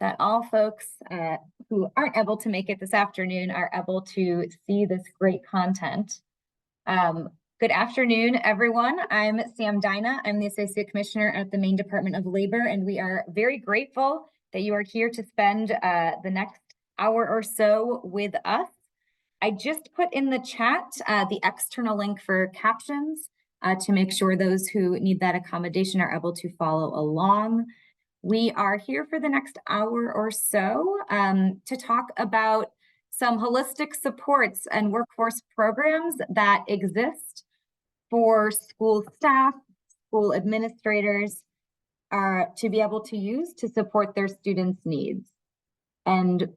that all folks who aren't able to make it this afternoon are able to see this great content. Good afternoon, everyone. I'm Sam Dyna. I'm the Associate Commissioner at the Maine Department of Labor, and we are very grateful that you are here to spend the next hour or so with us. I just put in the chat the external link for captions to make sure those who need that accommodation are able to follow along. We are here for the next hour or so to talk about some holistic supports and workforce programs that exist for school staff, school administrators, to be able to use to support their students' needs. And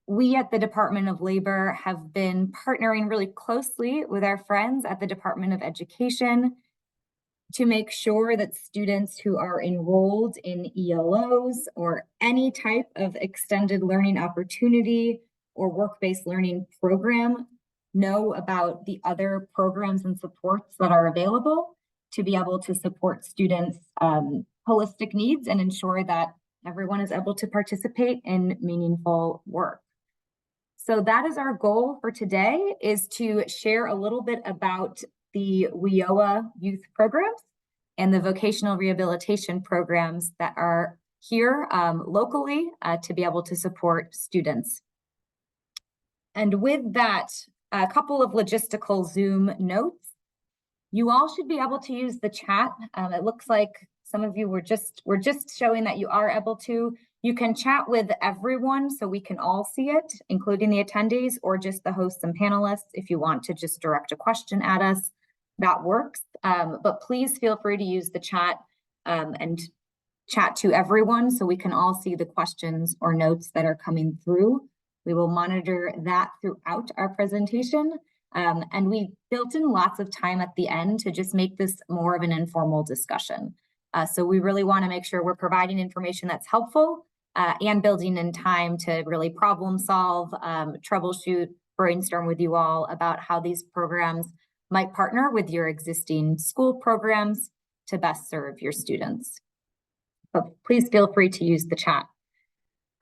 we at the Department of Labor have been partnering really closely with our friends at the Department of Education to make sure that students who are enrolled in ELOs or any type of extended learning opportunity or work-based learning program know about the other programs and supports that are available to be able to support students' holistic needs and ensure that everyone is able to participate in meaningful work. So that is our goal for today, is to share a little bit about the WIOA youth programs and the vocational rehabilitation programs that are here locally to be able to support students. And with that, a couple of logistical Zoom notes. You all should be able to use the chat. It looks like some of you were just showing that you are able to. You can chat with everyone so we can all see it, including the attendees or just the hosts and panelists. If you want to just direct a question at us, that works. But please feel free to use the chat and chat to everyone so we can all see the questions or notes that are coming through. We will monitor that throughout our presentation. And we built in lots of time at the end to just make this more of an informal discussion. So we really want to make sure we're providing information that's helpful and building in time to really problem solve, troubleshoot, brainstorm with you all about how these programs might partner with your existing school programs to best serve your students. But please feel free to use the chat.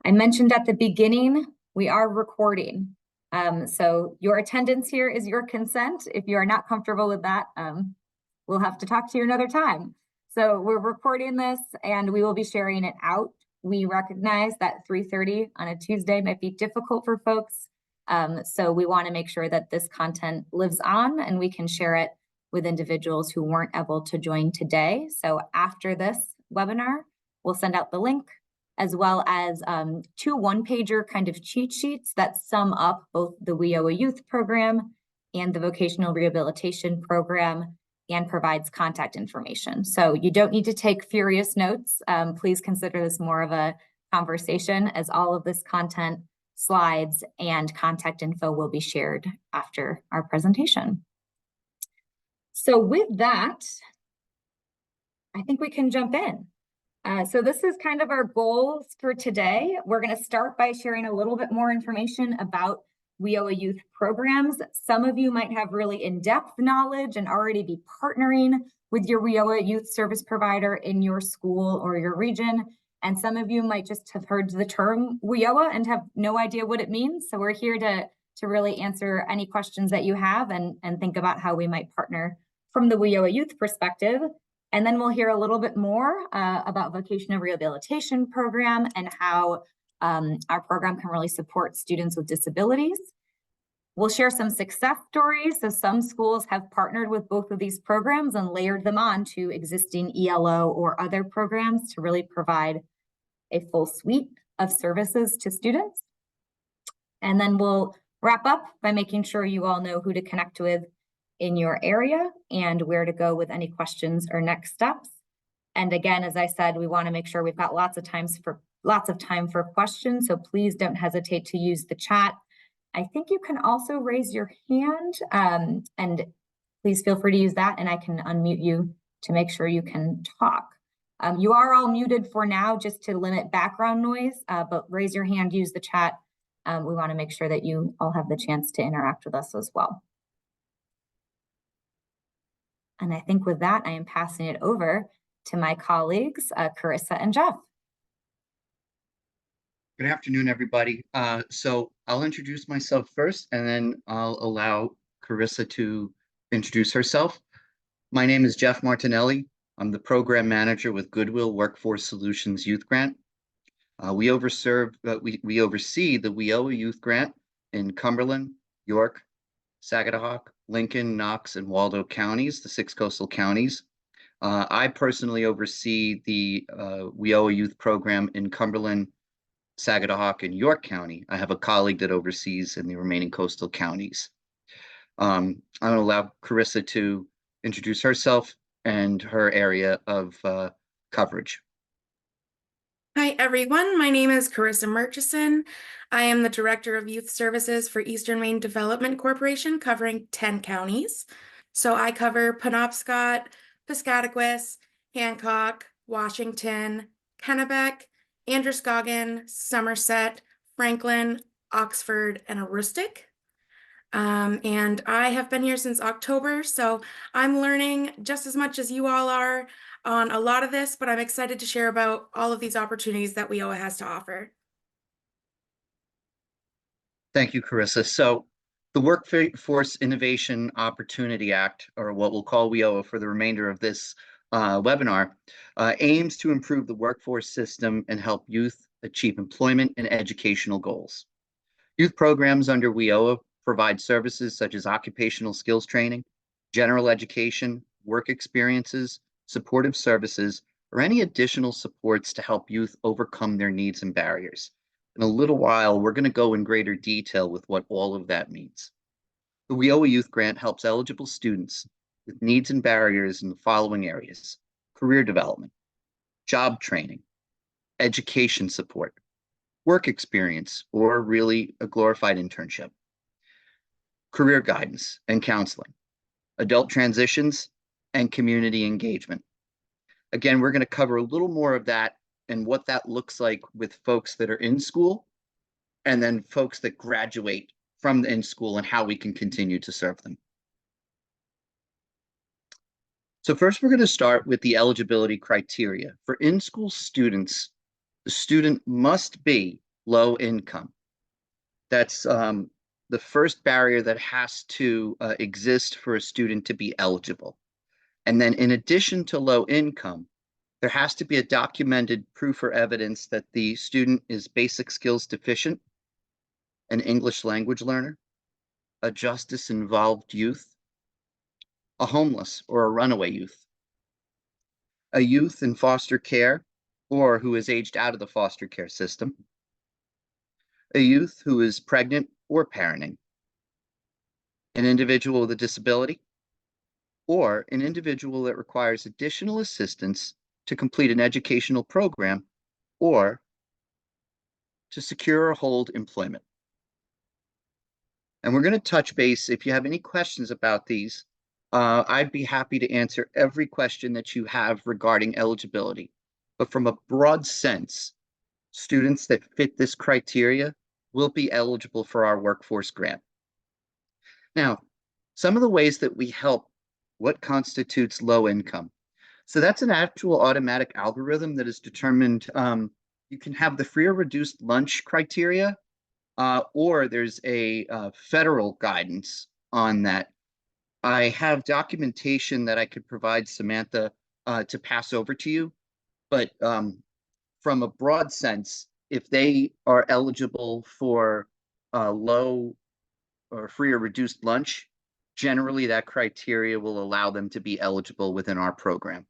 I mentioned at the beginning, we are recording. So your attendance here is your consent. If you are not comfortable with that, we'll have to talk to you another time. So we're recording this and we will be sharing it out. We recognize that 3:30 on a Tuesday might be difficult for folks. So we want to make sure that this content lives on and we can share it with individuals who weren't able to join today. So after this webinar, we'll send out the link, as well as 2 one-pager kind of cheat sheets that sum up both the WIOA Youth Program and the Vocational Rehabilitation Program and provides contact information. So you don't need to take furious notes. Please consider this more of a conversation, as all of this content, slides, and contact info will be shared after our presentation. So with that, I think we can jump in. So this is kind of our goals for today. We're going to start by sharing a little bit more information about WIOA youth programs. Some of you might have really in-depth knowledge and already be partnering with your WIOA youth service provider in your school or your region. And some of you might just have heard the term WIOA and have no idea what it means. So we're here to really answer any questions that you have and think about how we might partner from the WIOA youth perspective. And then we'll hear a little bit more about vocational rehabilitation program and how our program can really support students with disabilities. We'll share some success stories. So some schools have partnered with both of these programs and layered them on to existing ELO or other programs to really provide a full suite of services to students. And then we'll wrap up by making sure you all know who to connect with in your area and where to go with any questions or next steps. And again, as I said, we want to make sure we've got lots of time for questions. So please don't hesitate to use the chat. I think you can also raise your hand and please feel free to use that and I can unmute you to make sure you can talk. You are all muted for now just to limit background noise, but raise your hand, use the chat. We want to make sure that you all have the chance to interact with us as well. And I think with that, I am passing it over to my colleagues, Carissa and Jeff. Good afternoon, everybody. So I'll introduce myself first, and then I'll allow Carissa to introduce herself. My name is Jeff Martinelli. I'm the program manager with Goodwill Workforce Solutions Youth Grant. We oversee the WIOA Youth Grant in Cumberland, York, Sagadahoc, Lincoln, Knox, and Waldo counties, the 6 coastal counties. I personally oversee the WIOA Youth Program in Cumberland, Sagadahoc, and York County. I have a colleague that oversees in the remaining coastal counties. I'm going to allow Carissa to introduce herself and her area of coverage. Hi, everyone. My name is Carissa Murchison. I am the Director of Youth Services for Eastern Maine Development Corporation, covering 10 counties. So I cover Penobscot, Piscataquis, Hancock, Washington, Kennebec, Androscoggin, Somerset, Franklin, Oxford, and Aroostook. And I have been here since October, so I'm learning just as much as you all are on a lot of this, but I'm excited to share about all of these opportunities that WIOA has to offer. Thank you, Carissa. So the Workforce Innovation Opportunity Act, or what we'll call WIOA for the remainder of this webinar, aims to improve the workforce system and help youth achieve employment and educational goals. Youth programs under WIOA provide services such as occupational skills training, general education, work experiences, supportive services, or any additional supports to help youth overcome their needs and barriers. In a little while, we're going to go in greater detail with what all of that means. The WIOA Youth Grant helps eligible students with needs and barriers in the following areas: career development, job training, education support, work experience, or really a glorified internship, career guidance and counseling, adult transitions, and community engagement. Again, we're going to cover a little more of that and what that looks like with folks that are in school and then folks that graduate from in school and how we can continue to serve them. So first, we're going to start with the eligibility criteria. For in-school students, the student must be low income. That's the first barrier that has to exist for a student to be eligible. And then in addition to low income, there has to be a documented proof or evidence that the student is basic skills deficient, an English language learner, a justice-involved youth, a homeless or a runaway youth, a youth in foster care or who is aged out of the foster care system, a youth who is pregnant or parenting, an individual with a disability, or an individual that requires additional assistance to complete an educational program or to secure or hold employment. And we're going to touch base. If you have any questions about these, I'd be happy to answer every question that you have regarding eligibility. But from a broad sense, students that fit this criteria will be eligible for our workforce grant. Now, some of the ways that we help what constitutes low income. So that's an actual automatic algorithm that is determined. You can have the free or reduced lunch criteria, or there's a federal guidance on that. I have documentation that I could provide Samantha to pass over to you, but from a broad sense, if they are eligible for low or free or reduced lunch, generally that criteria will allow them to be eligible within our program.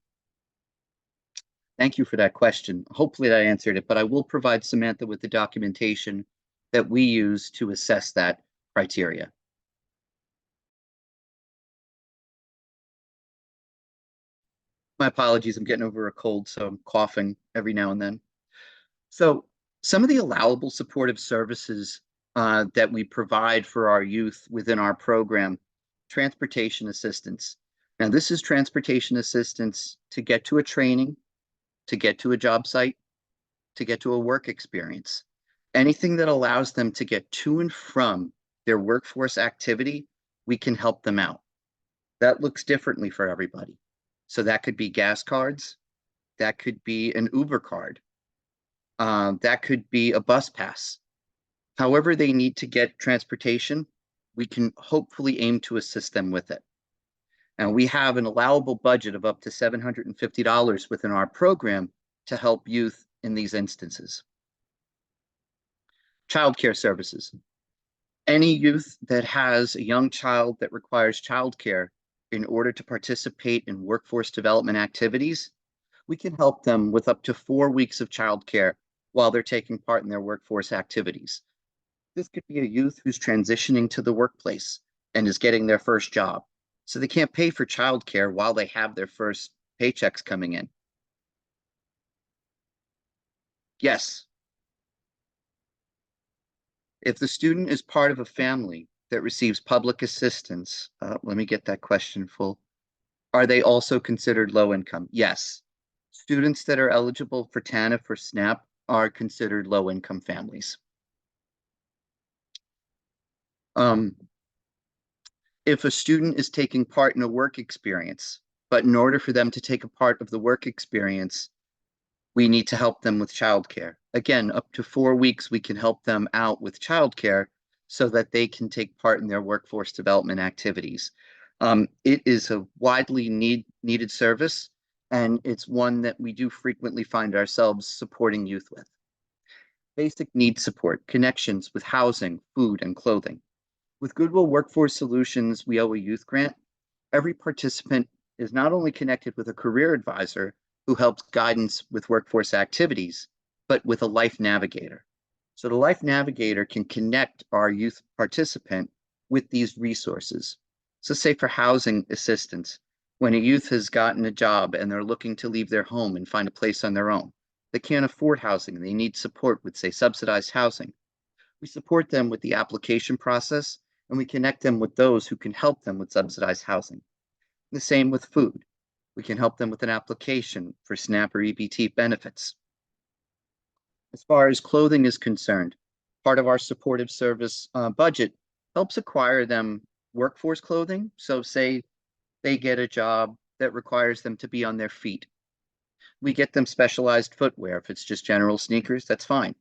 Thank you for that question. Hopefully that answered it, but I will provide Samantha with the documentation that we use to assess that criteria. My apologies, I'm getting over a cold, so I'm coughing every now and then. So some of the allowable supportive services that we provide for our youth within our program: transportation assistance. Now, this is transportation assistance to get to a training, to get to a job site, to get to a work experience. Anything that allows them to get to and from their workforce activity, we can help them out. That looks differently for everybody. So that could be gas cards, that could be an Uber card. That could be a bus pass. However they need to get transportation, we can hopefully aim to assist them with it. And we have an allowable budget of up to $750 within our program to help youth in these instances. Childcare services. Any youth that has a young child that requires childcare in order to participate in workforce development activities, we can help them with up to 4 weeks of childcare while they're taking part in their workforce activities. This could be a youth who's transitioning to the workplace and is getting their first job. So they can't pay for childcare while they have their first paychecks coming in. Yes. If the student is part of a family that receives public assistance, let me get that question full. Are they also considered low income? Yes. Students that are eligible for TANF or SNAP are considered low income families. If a student is taking part in a work experience, but in order for them to take a part of the work experience, we need to help them with childcare. Again, up to 4 weeks, we can help them out with childcare so that they can take part in their workforce development activities. It is a widely needed service, and it's one that we do frequently find ourselves supporting youth with. Basic needs support, connections with housing, food, and clothing. With Goodwill Workforce Solutions WIOA Youth Grant, every participant is not only connected with a career advisor who helps guidance with workforce activities, but with a life navigator. So the life navigator can connect our youth participant with these resources. So say for housing assistance, when a youth has gotten a job and they're looking to leave their home and find a place on their own, they can't afford housing and they need support with, say, subsidized housing. We support them with the application process and we connect them with those who can help them with subsidized housing. The same with food. We can help them with an application for SNAP or EBT benefits. As far as clothing is concerned, part of our supportive service budget helps acquire them workforce clothing. So say they get a job that requires them to be on their feet. We get them specialized footwear. If it's just general sneakers, that's fine.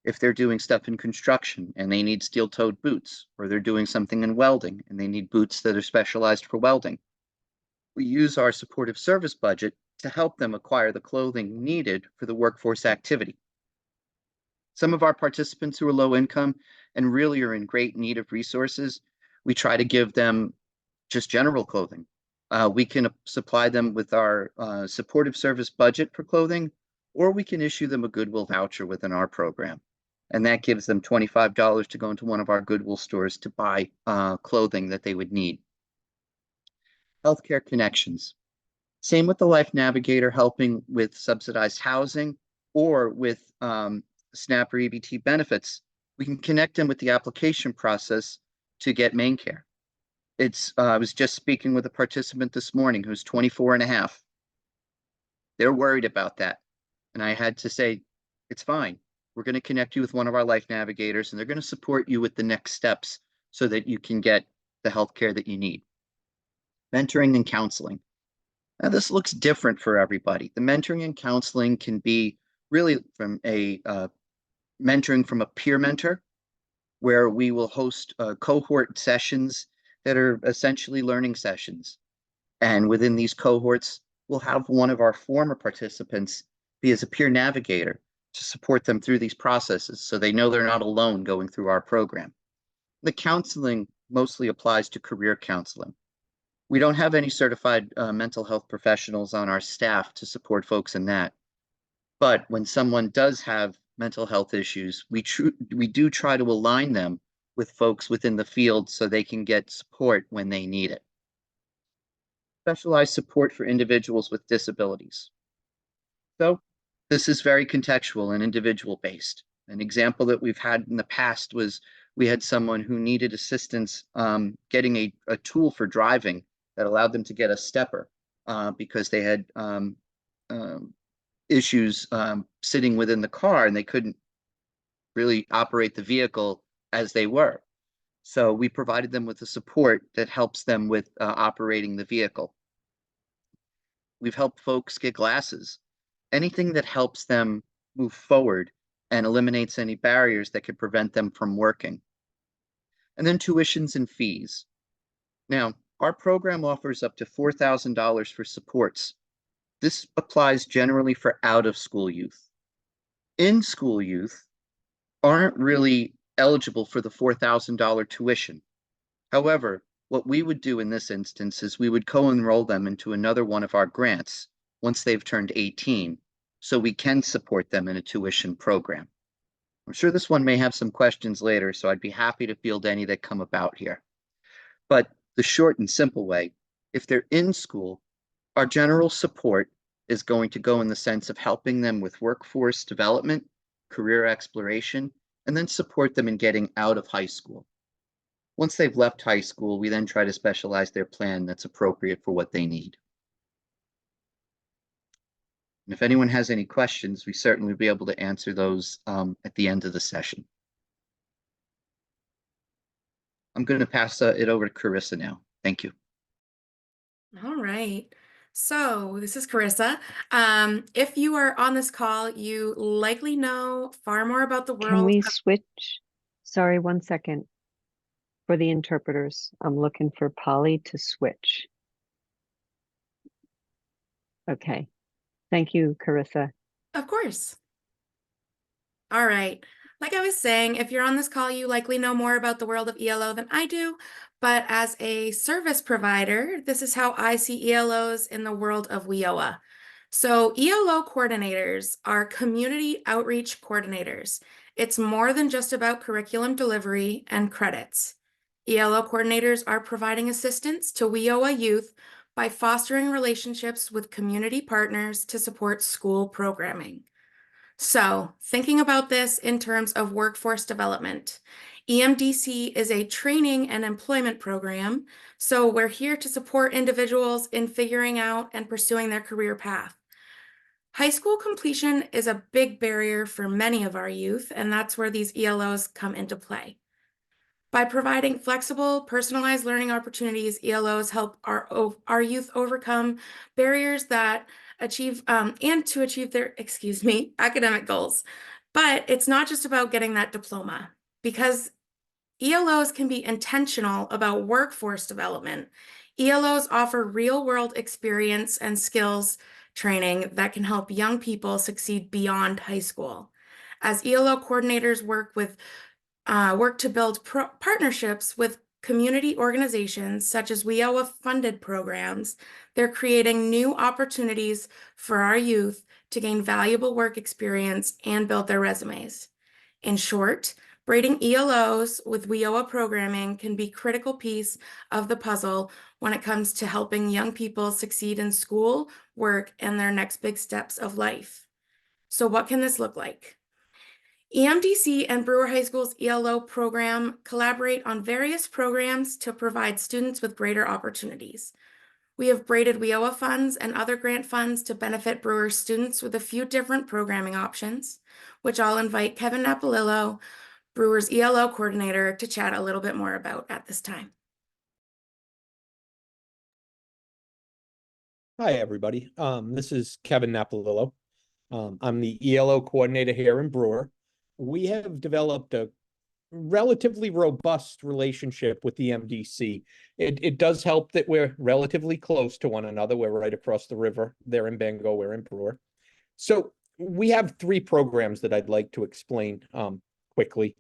If they're doing stuff in construction and they need steel-toed boots, or they're doing something in welding and they need boots that are specialized for welding, we use our supportive service budget to help them acquire the clothing needed for the workforce activity. Some of our participants who are low income and really are in great need of resources, we try to give them just general clothing. We can supply them with our supportive service budget for clothing, or we can issue them a Goodwill voucher within our program. And that gives them $25 to go into one of our Goodwill stores to buy clothing that they would need. Healthcare connections. Same with the Life Navigator helping with subsidized housing or with SNAP or EBT benefits. We can connect them with the application process to get Maine Care. I was just speaking with a participant this morning who's 24 and a half. They're worried about that. And I had to say, it's fine. We're going to connect you with one of our life navigators and they're going to support you with the next steps so that you can get the health care that you need. Mentoring and counseling. Now, this looks different for everybody. The mentoring and counseling can be really from a mentoring from a peer mentor, where we will host cohort sessions that are essentially learning sessions. And within these cohorts, we'll have one of our former participants be as a peer navigator to support them through these processes so they know they're not alone going through our program. The counseling mostly applies to career counseling. We don't have any certified mental health professionals on our staff to support folks in that. But when someone does have mental health issues, we do try to align them with folks within the field so they can get support when they need it. Specialized support for individuals with disabilities. So this is very contextual and individual based. An example that we've had in the past was we had someone who needed assistance getting a tool for driving that allowed them to get a stepper because they had issues sitting within the car and they couldn't really operate the vehicle as they were. So we provided them with the support that helps them with operating the vehicle. We've helped folks get glasses. Anything that helps them move forward and eliminates any barriers that could prevent them from working. And then tuitions and fees. Now, our program offers up to $4,000 for supports. This applies generally for out-of-school youth. In-school youth aren't really eligible for the $4,000 tuition. However, what we would do in this instance is we would co-enroll them into another one of our grants once they've turned 18, so we can support them in a tuition program. I'm sure this one may have some questions later, so I'd be happy to field any that come about here. But the short and simple way, if they're in school, our general support is going to go in the sense of helping them with workforce development, career exploration, and then support them in getting out of high school. Once they've left high school, we then try to specialize their plan that's appropriate for what they need. And if anyone has any questions, we certainly will be able to answer those at the end of the session. I'm going to pass it over to Carissa now. Thank you. All right. So this is Carissa. If you are on this call, you likely know far more about the Can world we of- switch? Sorry, 1 second. For the interpreters, I'm looking for Polly to switch. Okay. Thank you, Carissa. Of course. All right. Like I was saying, if you're on this call, you likely know more about the world of ELO than I do. But as a service provider, this is how I see ELOs in the world of WIOA. So ELO coordinators are community outreach coordinators. It's more than just about curriculum delivery and credits. ELO coordinators are providing assistance to WIOA youth by fostering relationships with community partners to support school programming. So, thinking about this in terms of workforce development, EMDC is a training and employment program. So, we're here to support individuals in figuring out and pursuing their career path. High school completion is a big barrier for many of our youth, and that's where these ELOs come into play. By providing flexible, personalized learning opportunities, ELOs help our youth overcome barriers that achieve and to achieve their, academic goals. But it's not just about getting that diploma, because ELOs can be intentional about workforce development. ELOs offer real-world experience and skills training that can help young people succeed beyond high school. As ELO coordinators work to build partnerships with community organizations such as WIOA funded programs, they're creating new opportunities for our youth to gain valuable work experience and build their resumes. In short, braiding ELOs with WIOA programming can be a critical piece of the puzzle when it comes to helping young people succeed in school, work, and their next big steps of life. So what can this look like? EMDC and Brewer High School's ELO program collaborate on various programs to provide students with greater opportunities. We have braided WIOA funds and other grant funds to benefit Brewer students with a few different programming options, which I'll invite Kevin Napolillo, Brewer's ELO coordinator, to chat a little bit more about at this time. Hi, everybody. This is Kevin Napolillo. I'm the ELO coordinator here in Brewer. We have developed a relatively robust relationship with the MDC. It does help that we're relatively close to one another. We're right across the river. They're in Bengal, we're in Brewer. So we have 3 programs that I'd like to explain quickly.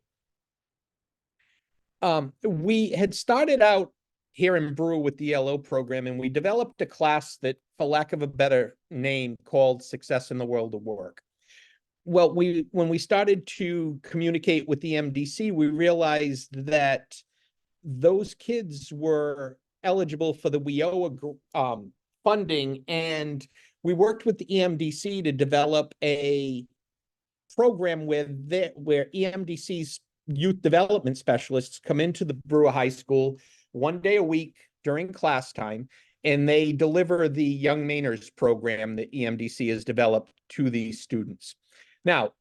We had started out here in Brewer with the ELO program, and we developed a class that, for lack of a better name, called Success in the World of Work. Well, when we started to communicate with the MDC, we realized that those kids were eligible for the WIOA funding, and we worked with the EMDC to develop a program where EMDC's youth development specialists come into the Brewer High School 1 day a week during class time, and they deliver the Young Mainers program that EMDC has developed to these students. Now,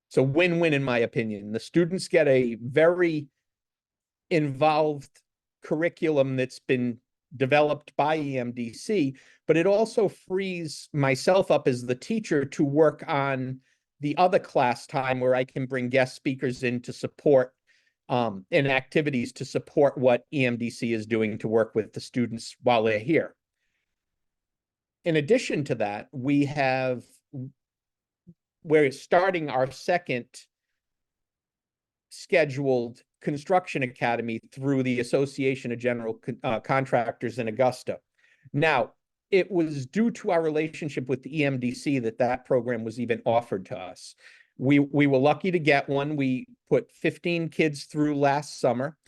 it's a win-win in my opinion. The students get a very involved curriculum that's been developed by EMDC, but it also frees myself up as the teacher to work on the other class time where I can bring guest speakers in to support and activities to support what EMDC is doing to work with the students while they're here. In addition to that, we're starting our second scheduled construction academy through the Association of General Contractors in Augusta. Now, it was due to our relationship with the EMDC that program was even offered to us. We were lucky to get one. We put 15 kids through last summer.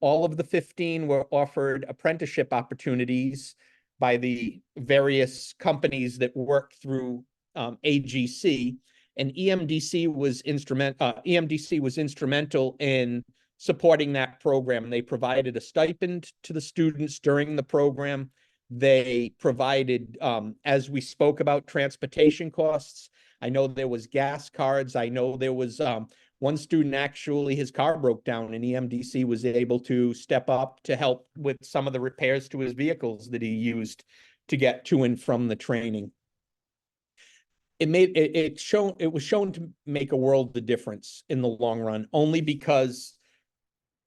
All of the 15 were offered apprenticeship opportunities by the various companies that work through AGC, and EMDC was instrumental in supporting that program. They provided a stipend to the students during the program. They provided, as we spoke about, transportation costs. I know there was gas cards. I know there was one student, actually, his car broke down, and EMDC was able to step up to help with some of the repairs to his vehicles that he used to get to and from the training. It was shown to make a world of difference in the long run, only because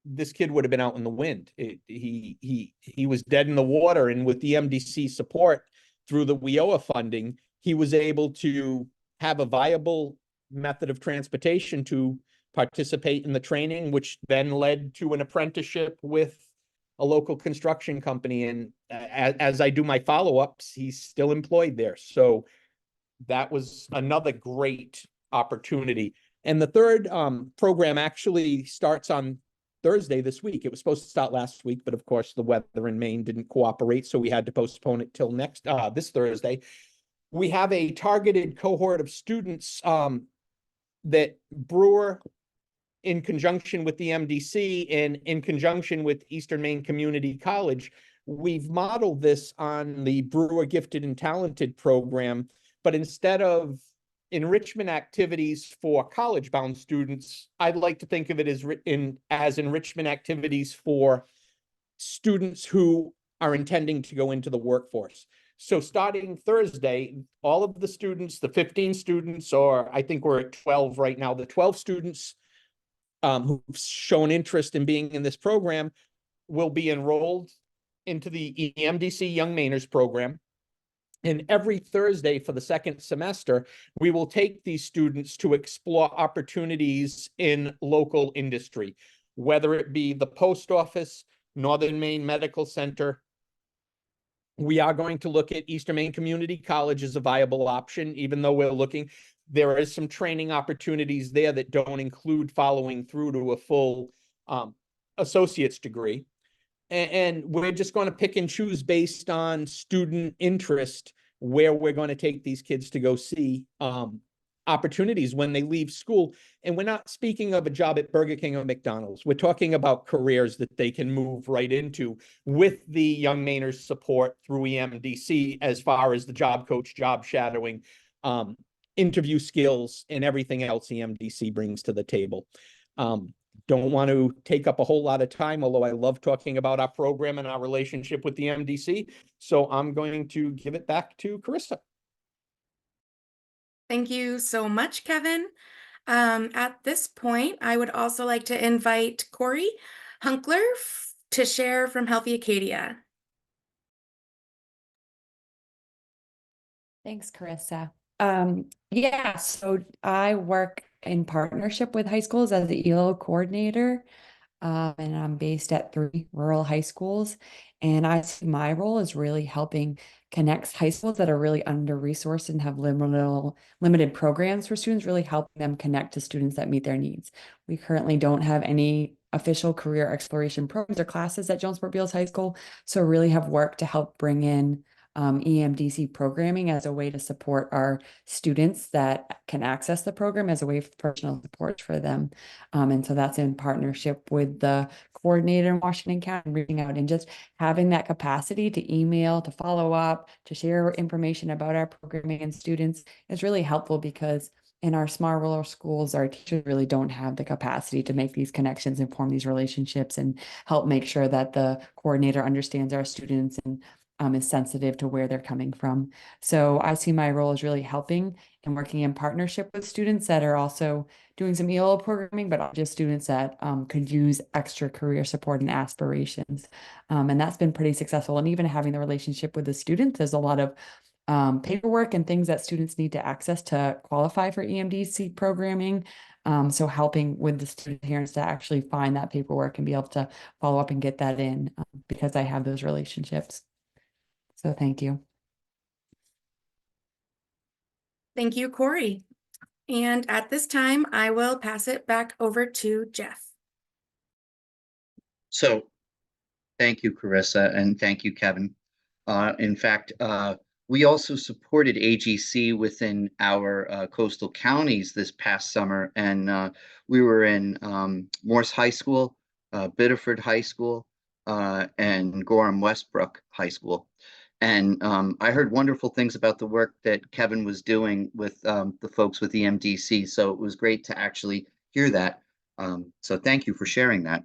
this kid would have been out in the wind. He was dead in the water, and with the EMDC support through the WIOA funding, he was able to have a viable method of transportation to participate in the training, which then led to an apprenticeship with a local construction company. And as I do my follow-ups, he's still employed there. So that was another great opportunity. And the third program actually starts on Thursday this week. It was supposed to start last week, but of course the weather in Maine didn't cooperate, so we had to postpone it till this Thursday. We have a targeted cohort of students that Brewer, in conjunction with the MDC and in conjunction with Eastern Maine Community College, we've modeled this on the Brewer Gifted and Talented program, but instead of enrichment activities for college-bound students, I'd like to think of it as enrichment activities for students who are intending to go into the workforce. So starting Thursday, all of the students, the 15 students, or I think we're at 12 right now, the 12 students who've shown interest in being in this program will be enrolled into the EMDC Young Mainers program. And every Thursday for the second semester, we will take these students to explore opportunities in local industry, whether it be the post office, Northern Maine Medical Center. We are going to look at Eastern Maine Community College as a viable option, even though we're looking. There is some training opportunities there that don't include following through to a full associate's degree. And we're just going to pick and choose based on student interest where we're going to take these kids to go see opportunities when they leave school. And we're not speaking of a job at Burger King or McDonald's. We're talking about careers that they can move right into with the Young Mainers support through EMDC as far as the job coach, job shadowing, interview skills, and everything else EMDC brings to the table. Don't want to take up a whole lot of time, although I love talking about our program and our relationship with the MDC. So I'm going to give it back to Carissa. Thank you so much, Kevin. At this point, I would also like to invite Corey Hunkler to share from Healthy Acadia. Thanks, Carissa. Yeah, so I work in partnership with high schools as the ELO coordinator, and I'm based at 3 rural high schools. And I see my role is really helping connect high schools that are really under-resourced and have limited programs for students, really helping them connect to students that meet their needs. We currently don't have any official career exploration programs or classes at Jonesport Beals High School, so really have worked to help bring in EMDC programming as a way to support our students that can access the program as a way of personal support for them. And so that's in partnership with the coordinator in Washington County, reaching out and just having that capacity to email, to follow up, to share information about our programming and students is really helpful, because in our small rural schools, our teachers really don't have the capacity to make these connections and form these relationships and help make sure that the coordinator understands our students and is sensitive to where they're coming from. So I see my role as really helping and working in partnership with students that are also doing some ELO programming, but just students that could use extra career support and aspirations. And that's been pretty successful. And even having the relationship with the students, there's a lot of paperwork and things that students need to access to qualify for EMDC programming. So helping with the student adherence to actually find that paperwork and be able to follow up and get that in because I have those relationships. So thank you. Thank you, Corey. And at this time, I will pass it back over to Jeff. So thank you, Carissa, and thank you, Kevin. In fact, we also supported AGC within our coastal counties this past summer, and we were in Morse High School, Biddeford High School, and Gorham Westbrook High School. And I heard wonderful things about the work that Kevin was doing with the folks with EMDC. So it was great to actually hear that. So thank you for sharing that.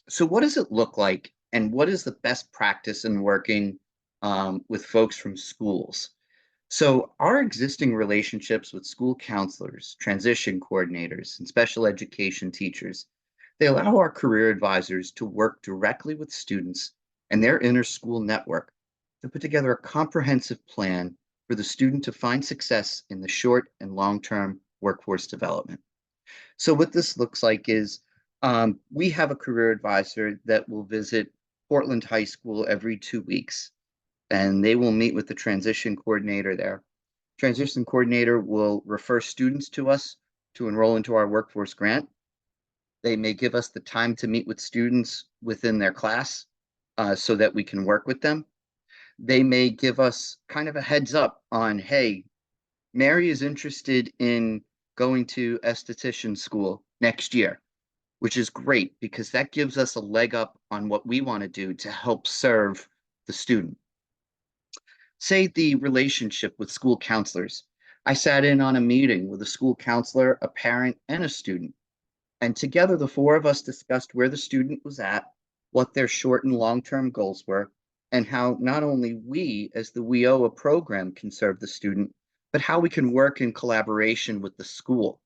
So what does it look like, and what is the best practice in working with folks from schools? So our existing relationships with school counselors, transition coordinators, and special education teachers, they allow our career advisors to work directly with students and their inter-school network to put together a comprehensive plan for the student to find success in the short and long-term workforce development. So what this looks like is we have a career advisor that will visit Portland High School every 2 weeks, and they will meet with the transition coordinator there. Transition coordinator will refer students to us to enroll into our workforce grant. They may give us the time to meet with students within their class so that we can work with them. They may give us kind of a heads up on, hey, Mary is interested in going to esthetician school next year, which is great because that gives us a leg up on what we want to do to help serve the student. Say the relationship with school counselors. I sat in on a meeting with a school counselor, a parent, and a student. And together, the four of us discussed where the student was at, what their short and long-term goals were, and how not only we as the WIOA program can serve the student, but how we can work in collaboration with the school.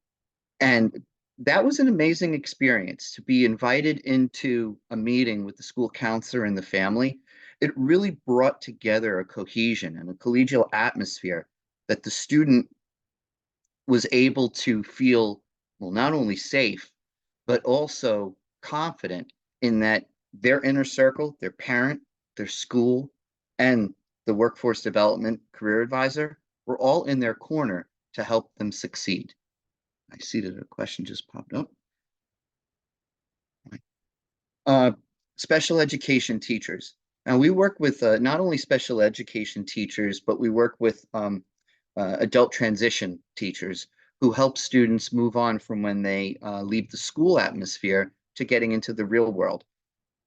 And that was an amazing experience to be invited into a meeting with the school counselor and the family. It really brought together a cohesion and a collegial atmosphere that the student was able to feel, well, not only safe, but also confident in that their inner circle, their parent, their school, and the workforce development career advisor were all in their corner to help them succeed. I see that a question just popped up. Special education teachers. Now we work with not only special education teachers, but we work with adult transition teachers who help students move on from when they leave the school atmosphere to getting into the real world.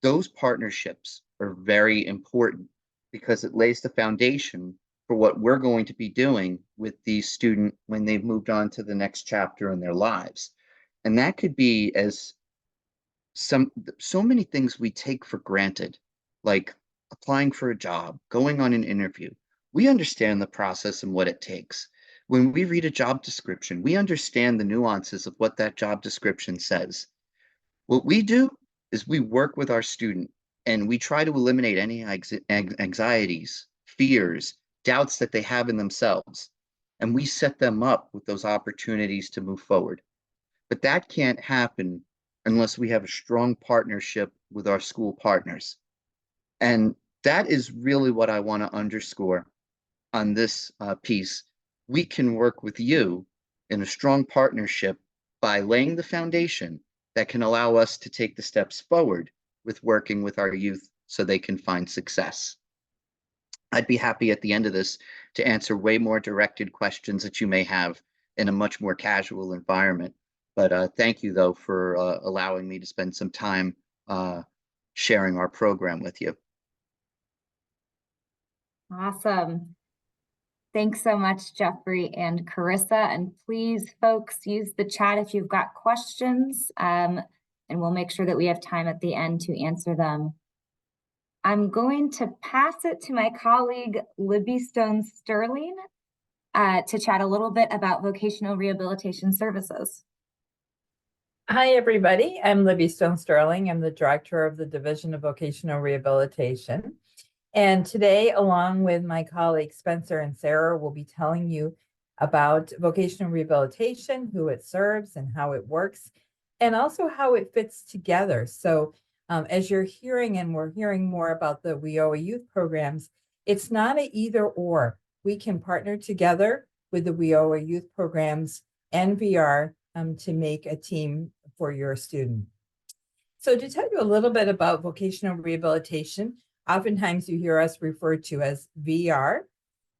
Those partnerships are very important because it lays the foundation for what we're going to be doing with the student when they've moved on to the next chapter in their lives. And that could be as so many things we take for granted, like applying for a job, going on an interview. We understand the process and what it takes. When we read a job description, we understand the nuances of what that job description says. What we do is we work with our student and we try to eliminate any anxieties, fears, doubts that they have in themselves. And we set them up with those opportunities to move forward. But that can't happen unless we have a strong partnership with our school partners. And that is really what I want to underscore on this piece. We can work with you in a strong partnership by laying the foundation that can allow us to take the steps forward with working with our youth so they can find success. I'd be happy at the end of this to answer way more directed questions that you may have in a much more casual environment. But thank you, though, for allowing me to spend some time sharing our program with you. Awesome. Thanks so much, Jeffrey and Carissa. And please, folks, use the chat if you've got questions, and we'll make sure that we have time at the end to answer them. I'm going to pass it to my colleague, Libby Stone Sterling, to chat a little bit about vocational rehabilitation services. Hi, everybody. I'm Libby Stone Sterling. I'm the director of the Division of Vocational Rehabilitation. And today, along with my colleagues Spencer and Sarah, we'll be telling you about vocational rehabilitation, who it serves and how it works, and also how it fits together. So as you're hearing, and we're hearing more about the WIOA youth programs, it's not an either or. We can partner together with the WIOA youth programs and VR to make a team for your student. So to tell you a little bit about vocational rehabilitation, oftentimes you hear us referred to as VR,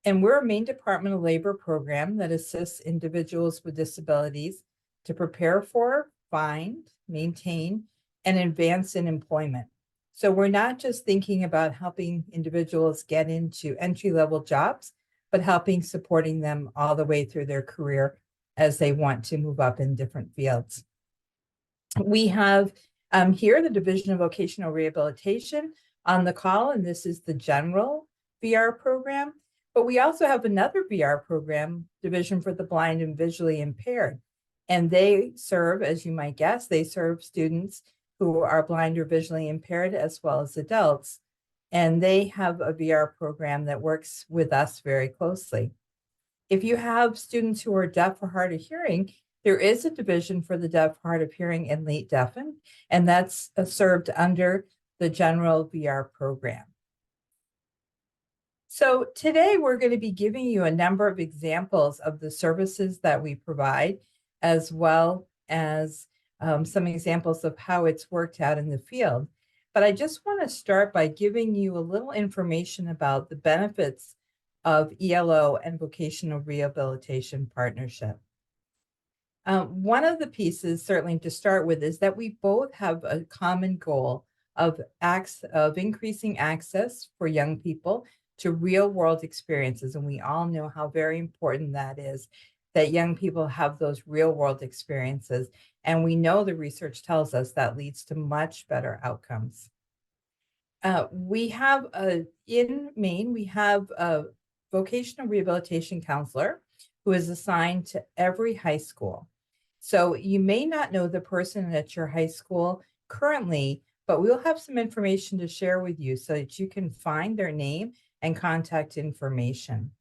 and we're a Maine Department of Labor program that assists individuals with disabilities to prepare for, find, maintain, and advance in employment. So we're not just thinking about helping individuals get into entry-level jobs, but supporting them all the way through their career as they want to move up in different fields. We have here the Division of Vocational Rehabilitation on the call, and this is the general VR program. But we also have another VR program, Division for the Blind and Visually Impaired. And they serve, as you might guess, they serve students who are blind or visually impaired as well as adults. And they have a VR program that works with us very closely. If you have students who are deaf or hard of hearing, there is a division for the deaf, hard of hearing, and late deafened, and that's served under the general VR program. So today we're going to be giving you a number of examples of the services that we provide, as well as some examples of how it's worked out in the field. But I just want to start by giving you a little information about the benefits of ELO and vocational rehabilitation partnership. One of the pieces, certainly to start with, is that we both have a common goal of increasing access for young people to real-world experiences. And we all know how very important that is, that young people have those real-world experiences. And we know the research tells us that leads to much better outcomes. We have in Maine, we have a vocational rehabilitation counselor who is assigned to every high school. So you may not know the person at your high school currently, but we'll have some information to share with you so that you can find their name and contact information.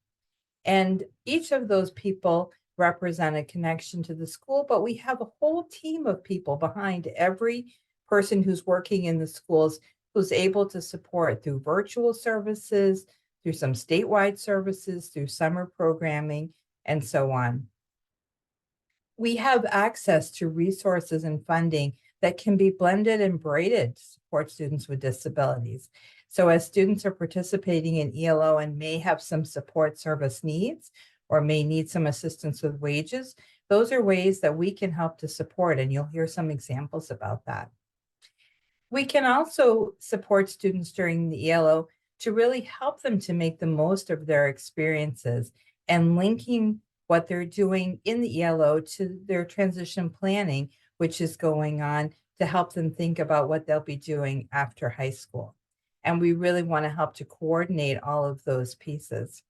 And each of those people represent a connection to the school, but we have a whole team of people behind every person who's working in the schools who's able to support through virtual services, through some statewide services, through summer programming, and so on. We have access to resources and funding that can be blended and braided to support students with disabilities. So as students are participating in ELO and may have some support service needs or may need some assistance with wages, those are ways that we can help to support, and you'll hear some examples about that. We can also support students during the ELO to really help them to make the most of their experiences and linking what they're doing in the ELO to their transition planning, which is going on to help them think about what they'll be doing after high school. And we really want to help to coordinate all of those pieces.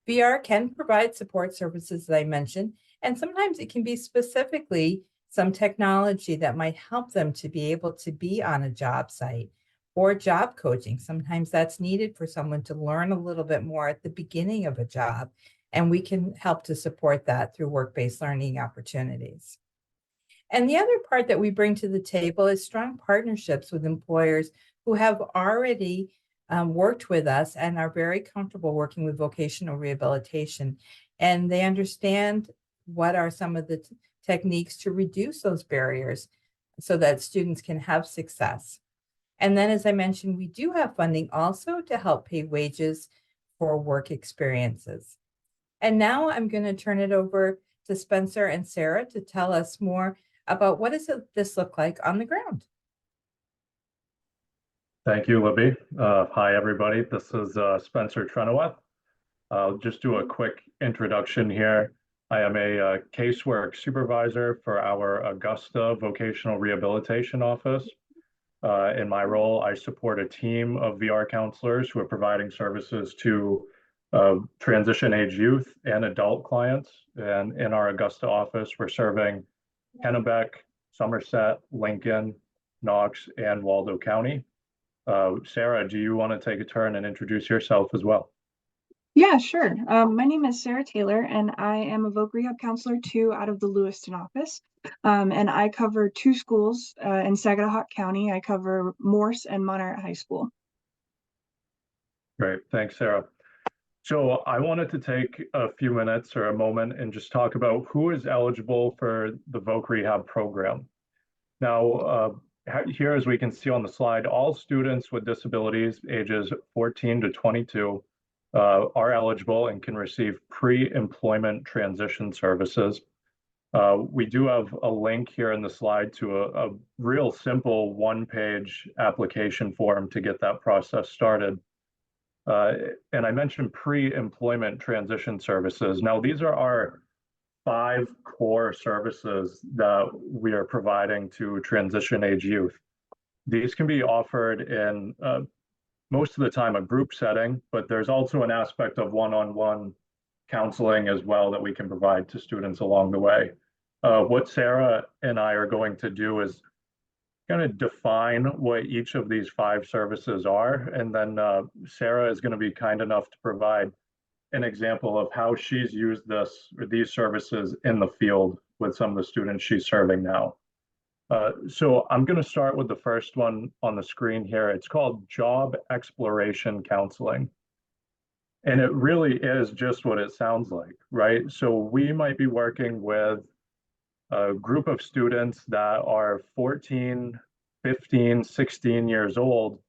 VR can provide support services that I mentioned, and sometimes it can be specifically some technology that might help them to be able to be on a job site or job coaching. Sometimes that's needed for someone to learn a little bit more at the beginning of a job, and we can help to support that through work-based learning opportunities. And the other part that we bring to the table is strong partnerships with employers who have already worked with us and are very comfortable working with vocational rehabilitation. And they understand what are some of the techniques to reduce those barriers so that students can have success. And then, as I mentioned, we do have funding also to help pay wages for work experiences. And now I'm going to turn it over to Spencer and Sarah to tell us more about what does this look like on the ground. Thank you, Libby. Hi, everybody. This is Spencer Trenoweth. I'll just do a quick introduction here. I am a casework supervisor for our Augusta Vocational Rehabilitation Office. In my role, I support a team of VR counselors who are providing services to transition age youth and adult clients. And in our Augusta office, we're serving Kennebec, Somerset, Lincoln, Knox, and Waldo County. Sarah, do you want to take a turn and introduce yourself as well? Yeah, sure. My name is Sarah Taylor, and I am a Voc Rehab counselor too out of the Lewiston office. And I cover two schools in Saginaw County. I cover Morse and Monterey High School. Great, thanks, Sarah. So I wanted to take a few minutes or a moment and just talk about who is eligible for the Voc Rehab program. Now, here, as we can see on the slide, all students with disabilities ages 14 to 22 are eligible and can receive pre-employment transition services. We do have a link here in the slide to a real simple one-page application form to get that process started. And I mentioned pre-employment transition services. Now, these are our 5 core services that we are providing to transition age youth. These can be offered in most of the time a group setting, but there's also an aspect of one-on-one counseling as well that we can provide to students along the way. What Sarah and I are going to do is kind of define what each of these 5 services are, and then Sarah is going to be kind enough to provide an example of how she's used this or these services in the field with some of the students she's serving now. So I'm going to start with the first one on the screen here. It's called Job Exploration Counseling. And it really is just what it sounds like, right? So we might be working with a group of students that are 14, 15, 16 years old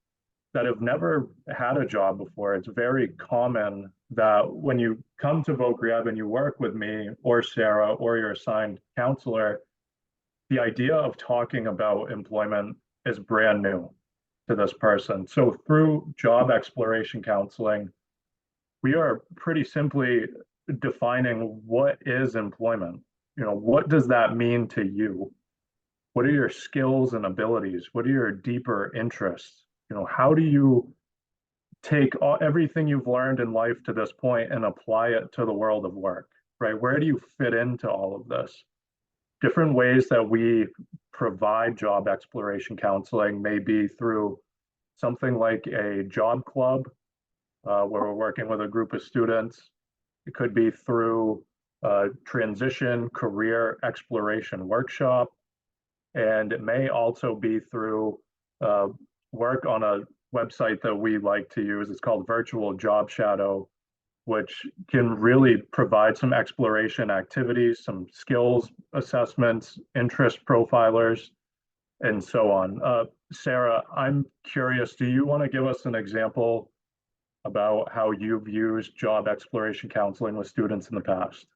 that have never had a job before. It's very common that when you come to Voc Rehab and you work with me or Sarah or your assigned counselor, the idea of talking about employment is brand new to this person. So through job exploration counseling, we are pretty simply defining what is employment. You know, what does that mean to you? What are your skills and abilities? What are your deeper interests? You know, how do you take everything you've learned in life to this point and apply it to the world of work, right? Where do you fit into all of this? Different ways that we provide job exploration counseling may be through something like a job club, where we're working with a group of students. It could be through a transition career exploration workshop, and it may also be through work on a website that we like to use. It's called Virtual Job Shadow, which can really provide some exploration activities, some skills assessments, interest profilers, and so on. Sarah, I'm curious, do you want to give us an example about how you've used job exploration counseling with students in the past?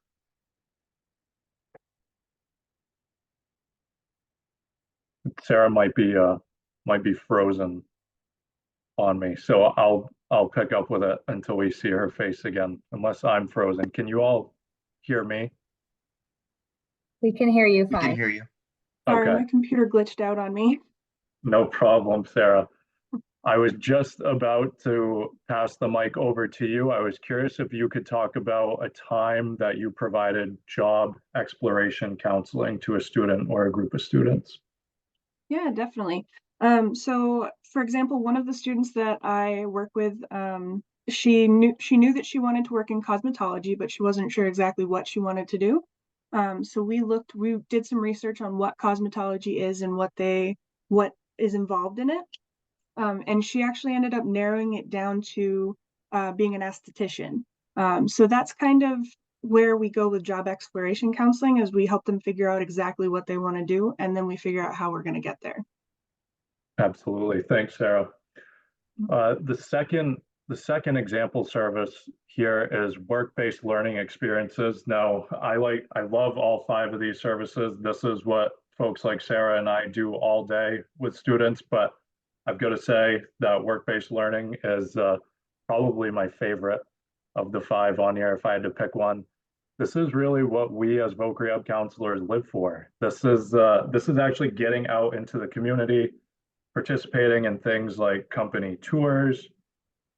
Sarah might be frozen on me, so I'll pick up with it until we see her face again, unless I'm frozen. Can you all hear me? We can hear you We can fine. hear you. Sorry, Okay, my computer glitched out on me. no problem, Sarah. I was just about to pass the mic over to you. I was curious if you could talk about a time that you provided job exploration counseling to a student or a group of students. Yeah, definitely. So for example, one of the students that I work with, she knew that she wanted to work in cosmetology, but she wasn't sure exactly what she wanted to do. So we did some research on what cosmetology is and what is involved in it. And she actually ended up narrowing it down to being an esthetician. So that's kind of where we go with job exploration counseling, is we help them figure out exactly what they want to do, and then we figure out how we're going to get there. Absolutely. Thanks, Sarah. The second example service here is work-based learning experiences. Now, I love all 5 of these services. This is what folks like Sarah and I do all day with students, but I've got to say that work-based learning is probably my favorite of the 5 on here if I had to pick one. This is really what we as Voc Rehab counselors live for. This is actually getting out into the community, participating in things like company tours,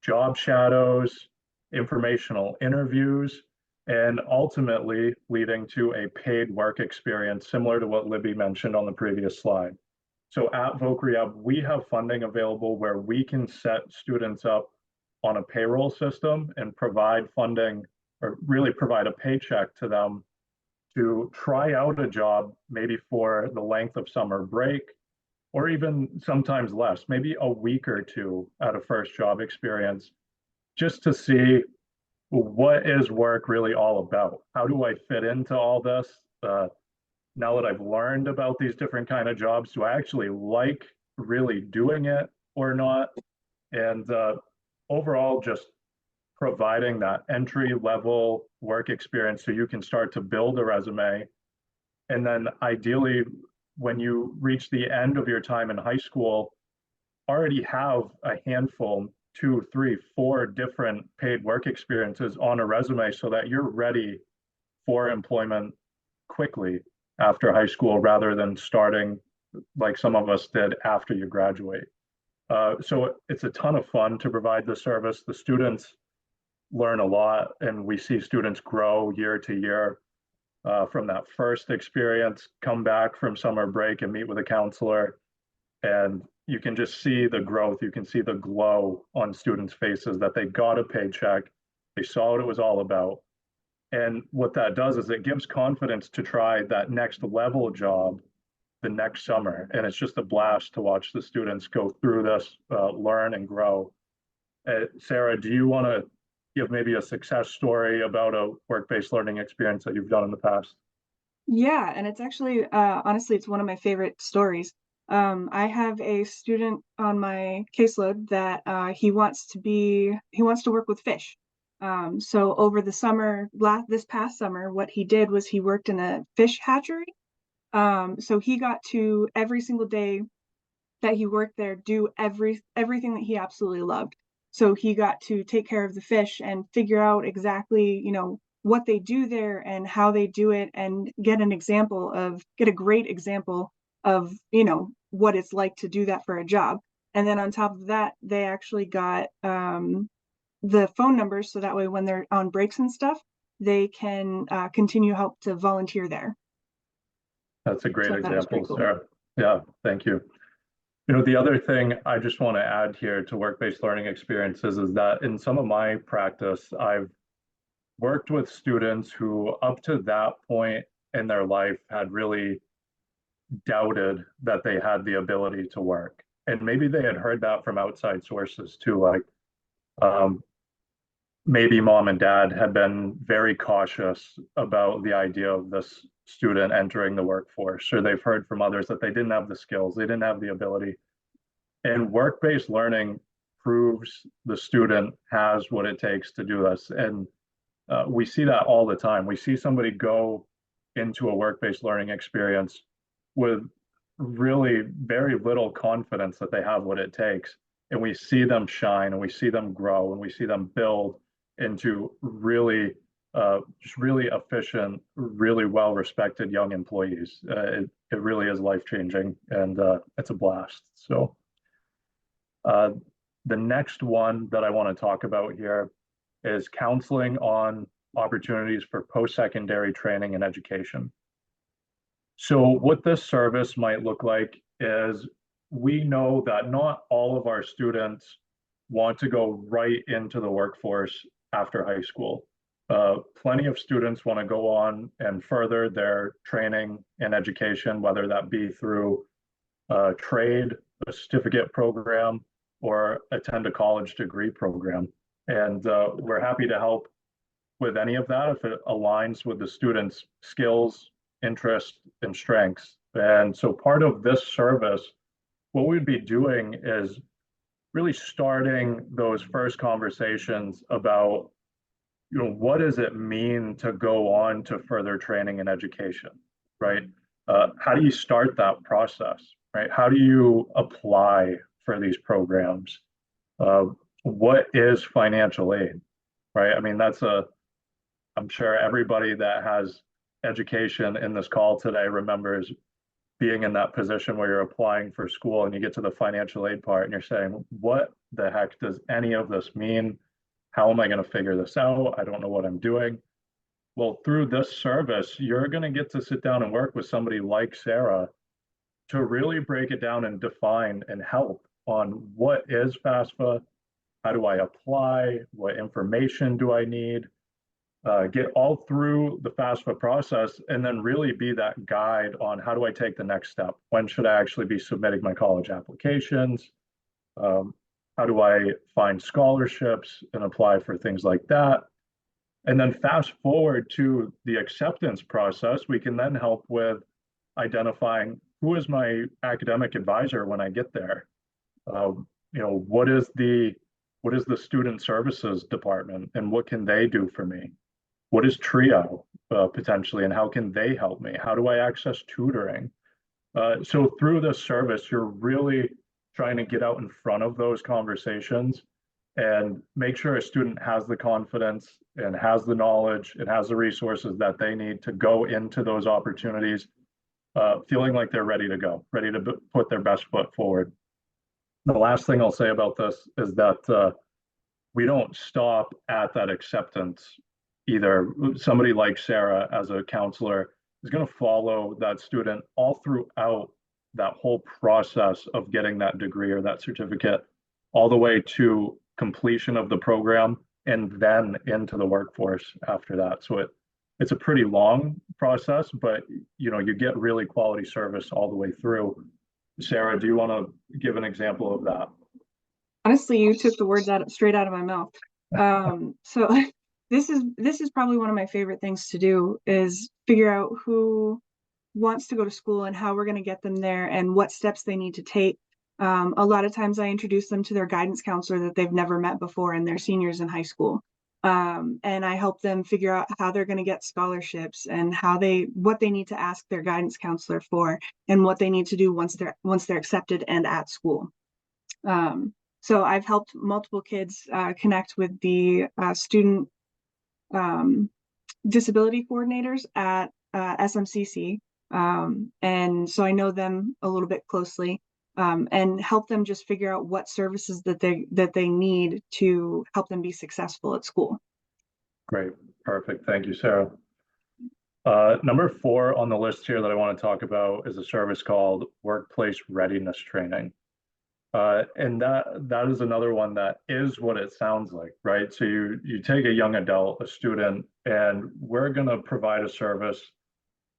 job shadows, informational interviews, and ultimately leading to a paid work experience similar to what Libby mentioned on the previous slide. So at VocRehab, we have funding available where we can set students up on a payroll system and provide funding, or really provide a paycheck to them to try out a job, maybe for the length of summer break, or even sometimes less, maybe a week or two at a first job experience, just to see what is work really all about? How do I fit into all this? Now that I've learned about these different kind of jobs, do I actually like really doing it or not? And overall, just providing that entry level work experience so you can start to build a resume. And then ideally, when you reach the end of your time in high school, already have a handful, 2, 3, 4 different paid work experiences on a resume so that you're ready for employment quickly after high school rather than starting like some of us did after you graduate. So it's a ton of fun to provide the service. The students learn a lot, and we see students grow year to year from that first experience, come back from summer break and meet with a counselor, and you can just see the growth. You can see the glow on students' faces that they got a paycheck, they saw what it was all about. And what that does is it gives confidence to try that next level job the next summer. And it's just a blast to watch the students go through this, learn and grow. Sarah, do you want to give maybe a success story about a work-based learning experience that you've done in the past? Yeah, and it's actually, honestly, it's one of my favorite stories. I have a student on my caseload that he wants to work with fish. So over the summer, this past summer, what he did was he worked in a fish hatchery. So he got to every single day that he worked there do everything that he absolutely loved. So he got to take care of the fish and figure out exactly, what they do there and how they do it, and get a great example of, what it's like to do that for a job. And then on top of that, they actually got the phone numbers so that way when they're on breaks and stuff, they can continue help to volunteer there. That's a great So that was example, pretty cool. Sarah. Yeah, thank you. The other thing I just want to add here to work-based learning experiences is that in some of my practice, I've worked with students who up to that point in their life had really doubted that they had the ability to work. And maybe they had heard that from outside sources too, like maybe mom and dad had been very cautious about the idea of this student entering the workforce, or they've heard from others that they didn't have the skills, they didn't have the ability. And work-based learning proves the student has what it takes to do this. And we see that all the time. We see somebody go into a work-based learning experience with really very little confidence that they have what it takes. And we see them shine, and we see them grow, and we see them build into really just really efficient, really well-respected young employees. It really is life-changing, and it's a blast. So the next one that I want to talk about here is counseling on opportunities for post-secondary training and education. So what this service might look like is we know that not all of our students want to go right into the workforce after high school. Plenty of students want to go on and further their training and education, whether that be through trade, a certificate program, or attend a college degree program. And we're happy to help with any of that if it aligns with the students' skills, interests, and strengths. And so part of this service, what we'd be doing is really starting those first conversations about, what does it mean to go on to further training and education, right? How do you start that process, right? How do you apply for these programs? What is financial aid, right? I mean, I'm sure everybody that has education in this call today remembers being in that position where you're applying for school and you get to the financial aid part and you're saying, what the heck does any of this mean? How am I going to figure this out? I don't know what I'm doing. Well, through this service, you're going to get to sit down and work with somebody like Sarah to really break it down and define and help on what is FAFSA, how do I apply, what information do I need, get all through the FAFSA process, and then really be that guide on how do I take the next step? When should I actually be submitting my college applications? How do I find scholarships and apply for things like that? And then fast forward to the acceptance process, we can then help with identifying who is my academic advisor when I get there. What is the student services department and what can they do for me? What is TRIO potentially and how can they help me? How do I access tutoring? So through this service, you're really trying to get out in front of those conversations and make sure a student has the confidence and has the knowledge and has the resources that they need to go into those opportunities, feeling like they're ready to go, ready to put their best foot forward. The last thing I'll say about this is that we don't stop at that acceptance either. Somebody like Sarah as a counselor is going to follow that student all throughout that whole process of getting that degree or that certificate, all the way to completion of the program and then into the workforce after that. So it's a pretty long process, but you get really quality service all the way through. Sarah, do you want to give an example of that? Honestly, you took the words straight out of my mouth. So this is probably one of my favorite things to do, is figure out who wants to go to school and how we're going to get them there and what steps they need to take. A lot of times I introduce them to their guidance counselor that they've never met before, and they're seniors in high school. And I help them figure out how they're going to get scholarships and what they need to ask their guidance counselor for and what they need to do once they're accepted and at school. So I've helped multiple kids connect with the student disability coordinators at SMCC. And so I know them a little bit closely, and help them just figure out what services that they need to help them be successful at school. Great, perfect. Thank you, Sarah. Number 4 on the list here that I want to talk about is a service called Workplace Readiness Training. And that is another one that is what it sounds like, right? So you take a young adult, a student, and we're going to provide a service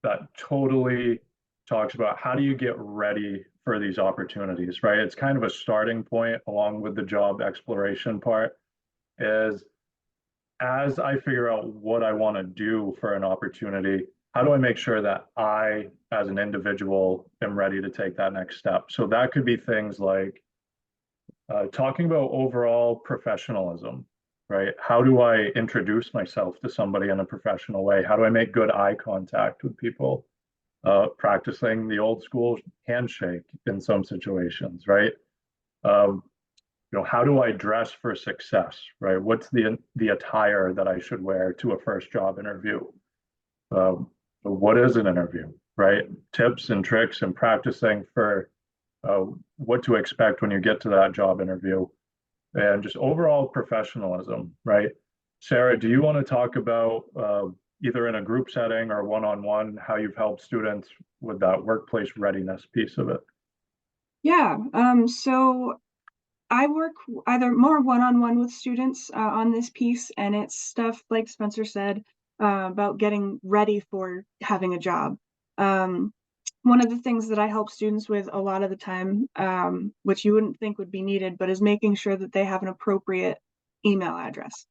that totally talks about how do you get ready for these opportunities, right? It's kind of a starting point along with the job exploration part, is as I figure out what I want to do for an opportunity, how do I make sure that I, as an individual, am ready to take that next step? So that could be things like talking about overall professionalism, right? How do I introduce myself to somebody in a professional way? How do I make good eye contact with people? Practicing the old school handshake in some situations, right? How do I dress for success, right? What's the attire that I should wear to a first job interview? What is an interview, right? Tips and tricks and practicing for what to expect when you get to that job interview, and just overall professionalism, right? Sarah, do you want to talk about either in a group setting or one-on-one, how you've helped students with that workplace readiness piece of it? Yeah, so I work either more one-on-one with students on this piece, and it's stuff like Spencer said about getting ready for having a job. One of the things that I help students with a lot of the time, which you wouldn't think would be needed, but is making sure that they have an appropriate email address.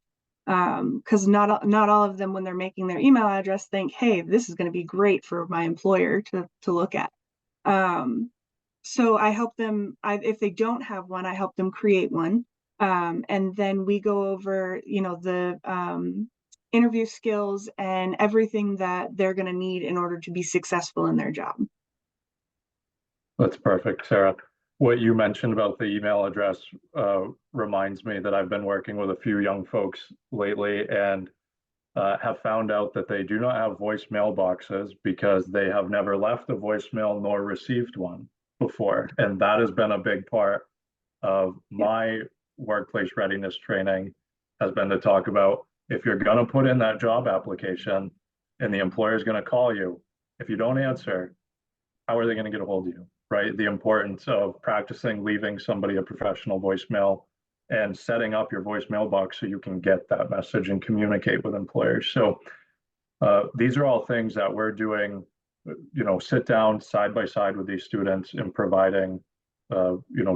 Because not all of them, when they're making their email address, think, hey, this is going to be great for my employer to look at. So I help them, if they don't have one, I help them create one. And then we go over, the interview skills and everything that they're going to need in order to be successful in their job. That's perfect, Sarah. What you mentioned about the email address reminds me that I've been working with a few young folks lately, and have found out that they do not have voice mailboxes because they have never left a voicemail nor received one before. And that has been a big part of my workplace readiness training, has been to talk about, if you're going to put in that job application and the employer is going to call you, if you don't answer, how are they going to get a hold of you, right? The importance of practicing leaving somebody a professional voicemail and setting up your voice mailbox so you can get that message and communicate with employers. So these are all things that we're doing, sit down side by side with these students and providing,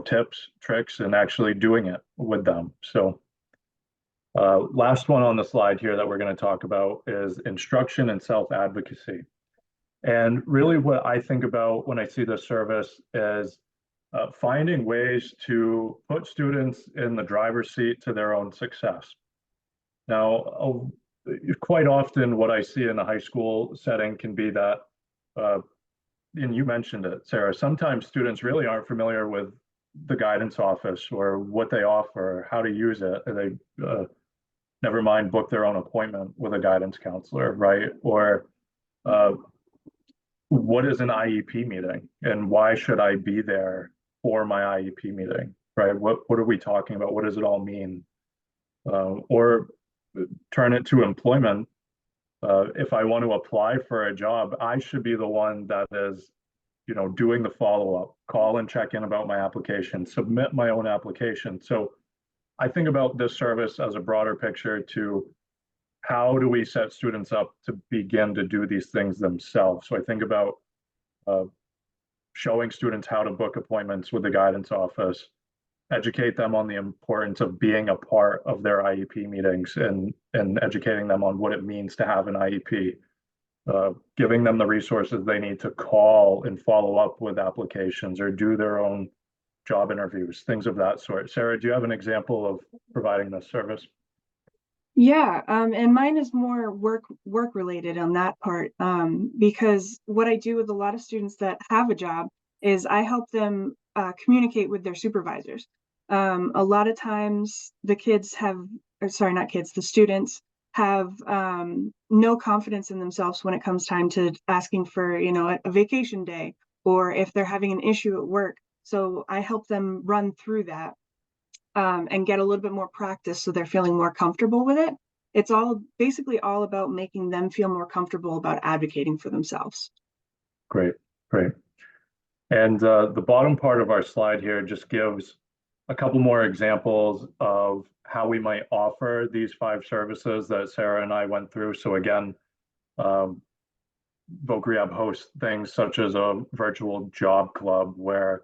tips, tricks, and actually doing it with them. So last one on the slide here that we're going to talk about is instruction and self-advocacy. And really what I think about when I see this service is finding ways to put students in the driver's seat to their own success. Now, quite often what I see in a high school setting can be that, and you mentioned it, Sarah, sometimes students really aren't familiar with the guidance office or what they offer, how to use it. They never mind book their own appointment with a guidance counselor, right? Or what is an IEP meeting and why should I be there for my IEP meeting, right? What are we talking about? What does it all mean? Or turn it to employment. If I want to apply for a job, I should be the one that is, doing the follow-up, call and check in about my application, submit my own application. So I think about this service as a broader picture to how do we set students up to begin to do these things themselves? So I think about showing students how to book appointments with the guidance office, educate them on the importance of being a part of their IEP meetings and educating them on what it means to have an IEP, giving them the resources they need to call and follow up with applications or do their own job interviews, things of that sort. Sarah, do you have an example of providing this service? Yeah, and mine is more work related on that part, because what I do with a lot of students that have a job is I help them communicate with their supervisors. A lot of times the kids have, or sorry, not kids, the students have no confidence in themselves when it comes time to asking for, a vacation day, or if they're having an issue at work. So I help them run through that. And get a little bit more practice so they're feeling more comfortable with it. It's basically all about making them feel more comfortable about advocating for themselves. Great. And the bottom part of our slide here just gives a couple more examples of how we might offer these 5 services that Sarah and I went through. So again, Voc Rehab hosts things such as a virtual job club where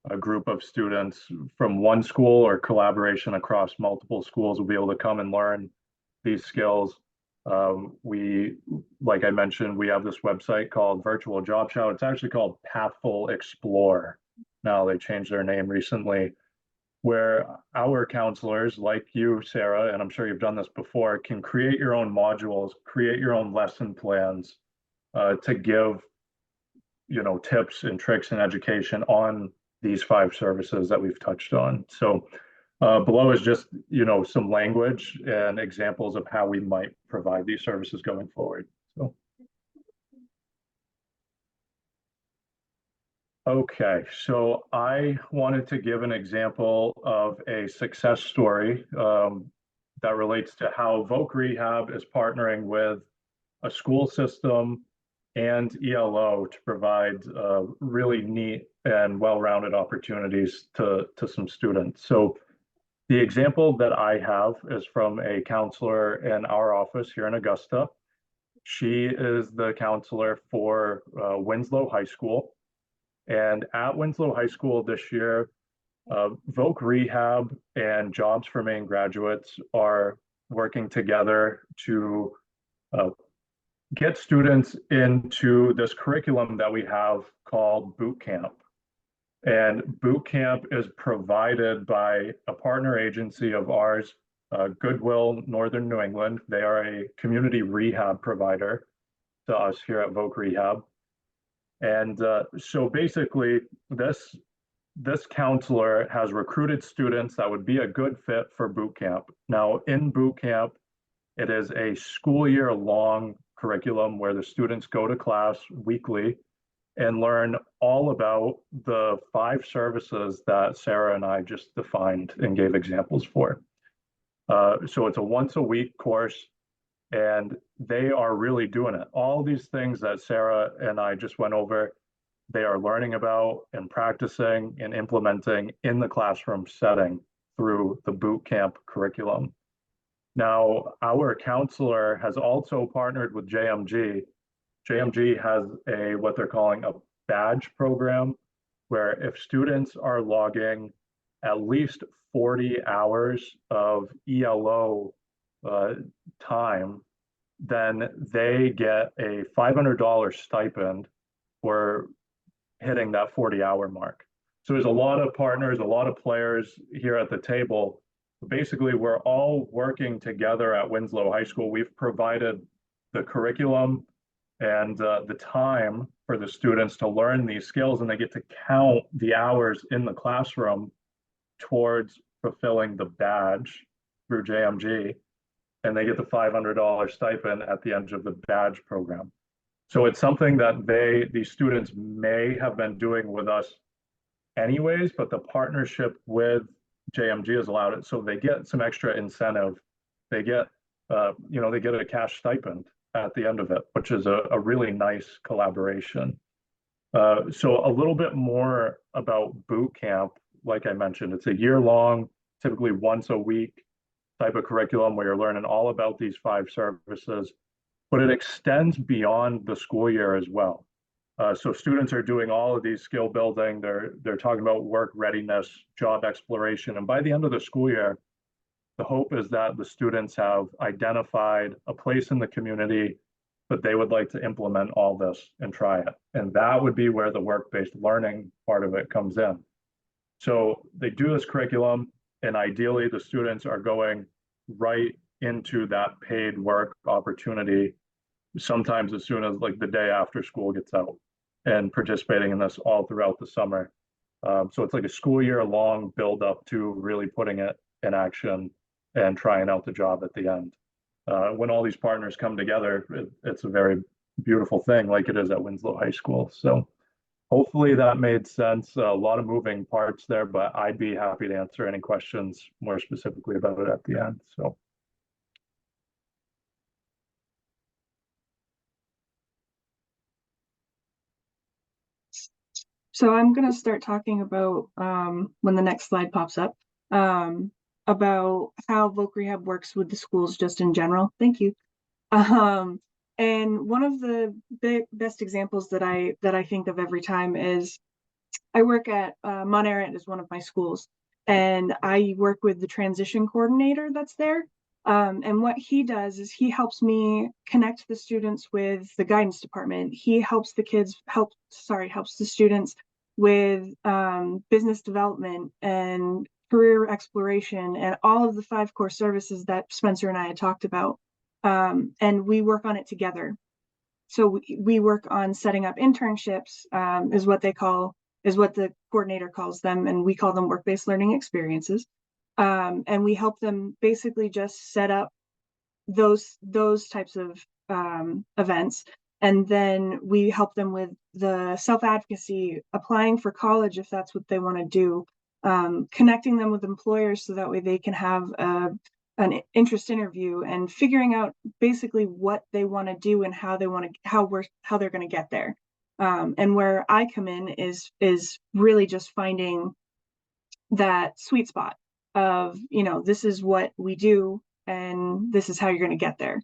a group of students from one school or collaboration across multiple schools will be able to come and learn these skills. Like I mentioned, we have this website called Virtual Job Shout. It's actually called Pathful Explore. Now they changed their name recently, where our counselors like you, Sarah, and I'm sure you've done this before, can create your own modules, create your own lesson plans to give, tips and tricks and education on these 5 services that we've touched on. So below is just, some language and examples of how we might provide these services going forward. So. Okay, so I wanted to give an example of a success story that relates to how Voc Rehab is partnering with a school system and ELO to provide really neat and well-rounded opportunities to some students. So the example that I have is from a counselor in our office here in Augusta. She is the counselor for Winslow High School. And at Winslow High School this year, Voc Rehab and Jobs for Maine graduates are working together to get students into this curriculum that we have called boot camp. And boot camp is provided by a partner agency of ours, Goodwill Northern New England. They are a community rehab provider to us here at Voc Rehab. And so basically this counselor has recruited students that would be a good fit for boot camp. Now in boot camp, It is a school year long curriculum where the students go to class weekly and learn all about the 5 services that Sarah and I just defined and gave examples for. So it's a once a week course, and they are really doing it. All these things that Sarah and I just went over, they are learning about and practicing and implementing in the classroom setting through the boot camp curriculum. Now, our counselor has also partnered with JMG. JMG has what they're calling a badge program, where if students are logging at least 40 hours of ELO time, then they get a $500 stipend for hitting that 40-hour mark. So there's a lot of partners, a lot of players here at the table. Basically, we're all working together at Winslow High School. We've provided the curriculum and the time for the students to learn these skills, and they get to count the hours in the classroom towards fulfilling the badge through JMG, and they get the $500 stipend at the end of the badge program. So it's something that these students may have been doing with us anyways, but the partnership with JMG has allowed it. So they get some extra incentive. They get, they get a cash stipend at the end of it, which is a really nice collaboration. So a little bit more about boot camp. Like I mentioned, it's a year long, typically once a week type of curriculum where you're learning all about these 5 services, but it extends beyond the school year as well. So students are doing all of these skill building. They're talking about work readiness, job exploration, and by the end of the school year, the hope is that the students have identified a place in the community that they would like to implement all this and try it. And that would be where the work-based learning part of it comes in. So they do this curriculum, and ideally the students are going right into that paid work opportunity, sometimes as soon as like the day after school gets out, and participating in this all throughout the summer. So it's like a school year long build up to really putting it in action and trying out the job at the end. When all these partners come together, it's a very beautiful thing, like it is at Winslow High School. So hopefully that made sense. A lot of moving parts there, but I'd be happy to answer any questions more specifically about it at the end. So. So I'm going to start talking about, when the next slide pops up, about how Voc Rehab works with the schools just in general. Thank you. And one of the best examples that I think of every time is I work at Mount Arrant is one of my schools, and I work with the transition coordinator that's there. And what he does is he helps me connect the students with the guidance department. He helps the helps the students with business development and career exploration and all of the 5 core services that Spencer and I had talked about. And we work on it together. So we work on setting up internships, is what the coordinator calls them, and we call them work-based learning experiences. And we help them basically just set up those types of events. And then we help them with the self-advocacy, applying for college if that's what they want to do, connecting them with employers so that way they can have an interest interview, and figuring out basically what they want to do and how they're going to get there. And where I come in is really just finding that sweet spot of, this is what we do and this is how you're going to get there.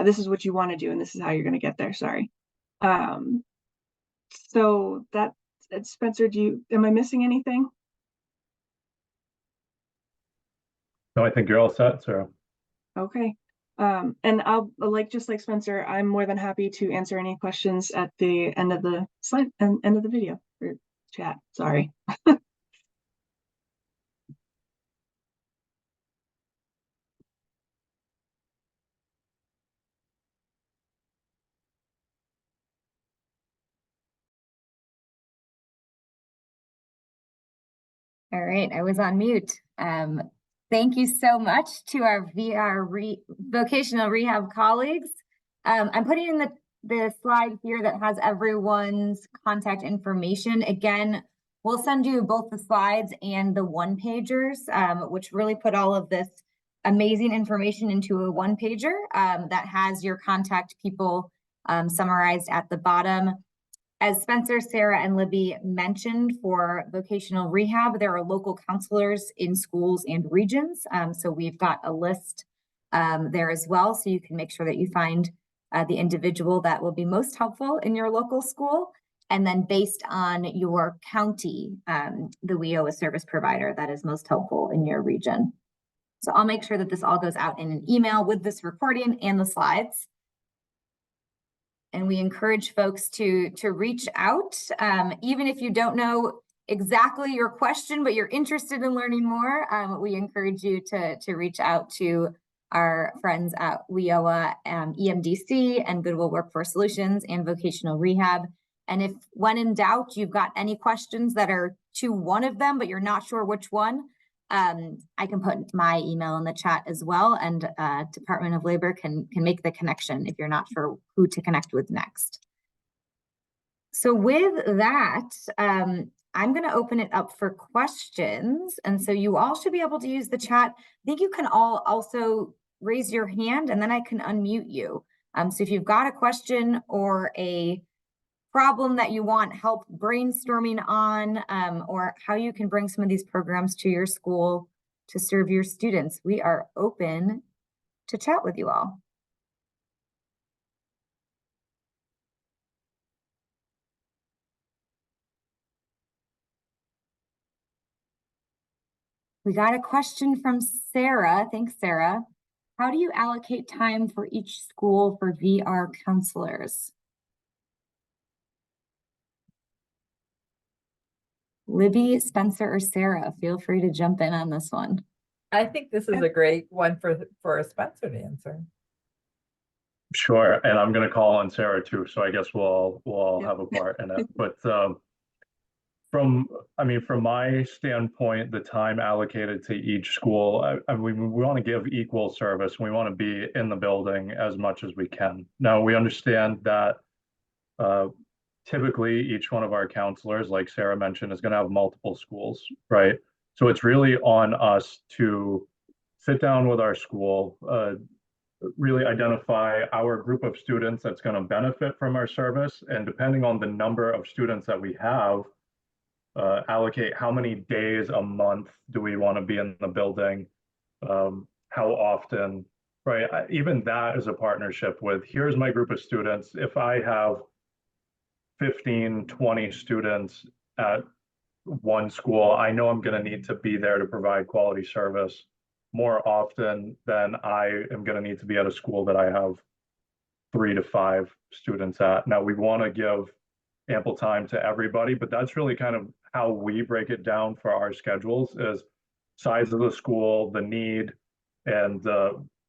This is what you want to do and this is how you're going to get there. Sorry. So that, Spencer, am I missing anything? No, I think you're all set, Sarah. Okay. And I'll just like Spencer, I'm more than happy to answer any questions at the end of the slide and end of the video or chat. Sorry. All right, I was on mute. Thank you so much to our vocational rehab colleagues. I'm putting in the slide here that has everyone's contact information. Again, we'll send you both the slides and the one-pagers, which really put all of this amazing information into a one-pager that has your contact people summarized at the bottom. As Spencer, Sarah, and Libby mentioned, for vocational rehab, there are local counselors in schools and regions. So we've got a list there as well, so you can make sure that you find the individual that will be most helpful in your local school. And then based on your county, the WIOA service provider that is most helpful in your region. So I'll make sure that this all goes out in an email with this recording and the slides. And we encourage folks to reach out, even if you don't know exactly your question, but you're interested in learning more. We encourage you to reach out to our friends at WIOA, EMDC, and Goodwill Workforce Solutions and Vocational Rehab. And if, when in doubt, you've got any questions that are to one of them, but you're not sure which one, I can put my email in the chat as well, and Department of Labor can make the connection if you're not sure who to connect with next. So with that, I'm going to open it up for questions. And so you all should be able to use the chat. I think you can all also raise your hand and then I can unmute you. So if you've got a question or a problem that you want help brainstorming on, or how you can bring some of these programs to your school to serve your students, we are open to chat with you all. We got a question from Sarah. Thanks, Sarah. How do you allocate time for each school for VR counselors? Libby, Spencer, or Sarah, feel free to jump in on this one. I think this is a great one for Spencer to answer. Sure, and I'm going to call on Sarah too, so I guess we'll all have a part in it. But from my standpoint, the time allocated to each school, we want to give equal service. We want to be in the building as much as we can. Now, we understand that typically each one of our counselors, like Sarah mentioned, is going to have multiple schools, right? So it's really on us to sit down with our school, really identify our group of students that's going to benefit from our service, and depending on the number of students that we have, allocate how many days a month do we want to be in the building, how often, right? Even that is a partnership with, here's my group of students. If I have 15, 20 students at one school, I know I'm going to need to be there to provide quality service more often than I am going to need to be at a school that I have 3 to 5 students at. Now, we want to give ample time to everybody, but that's really kind of how we break it down for our schedules, is size of the school, the need, and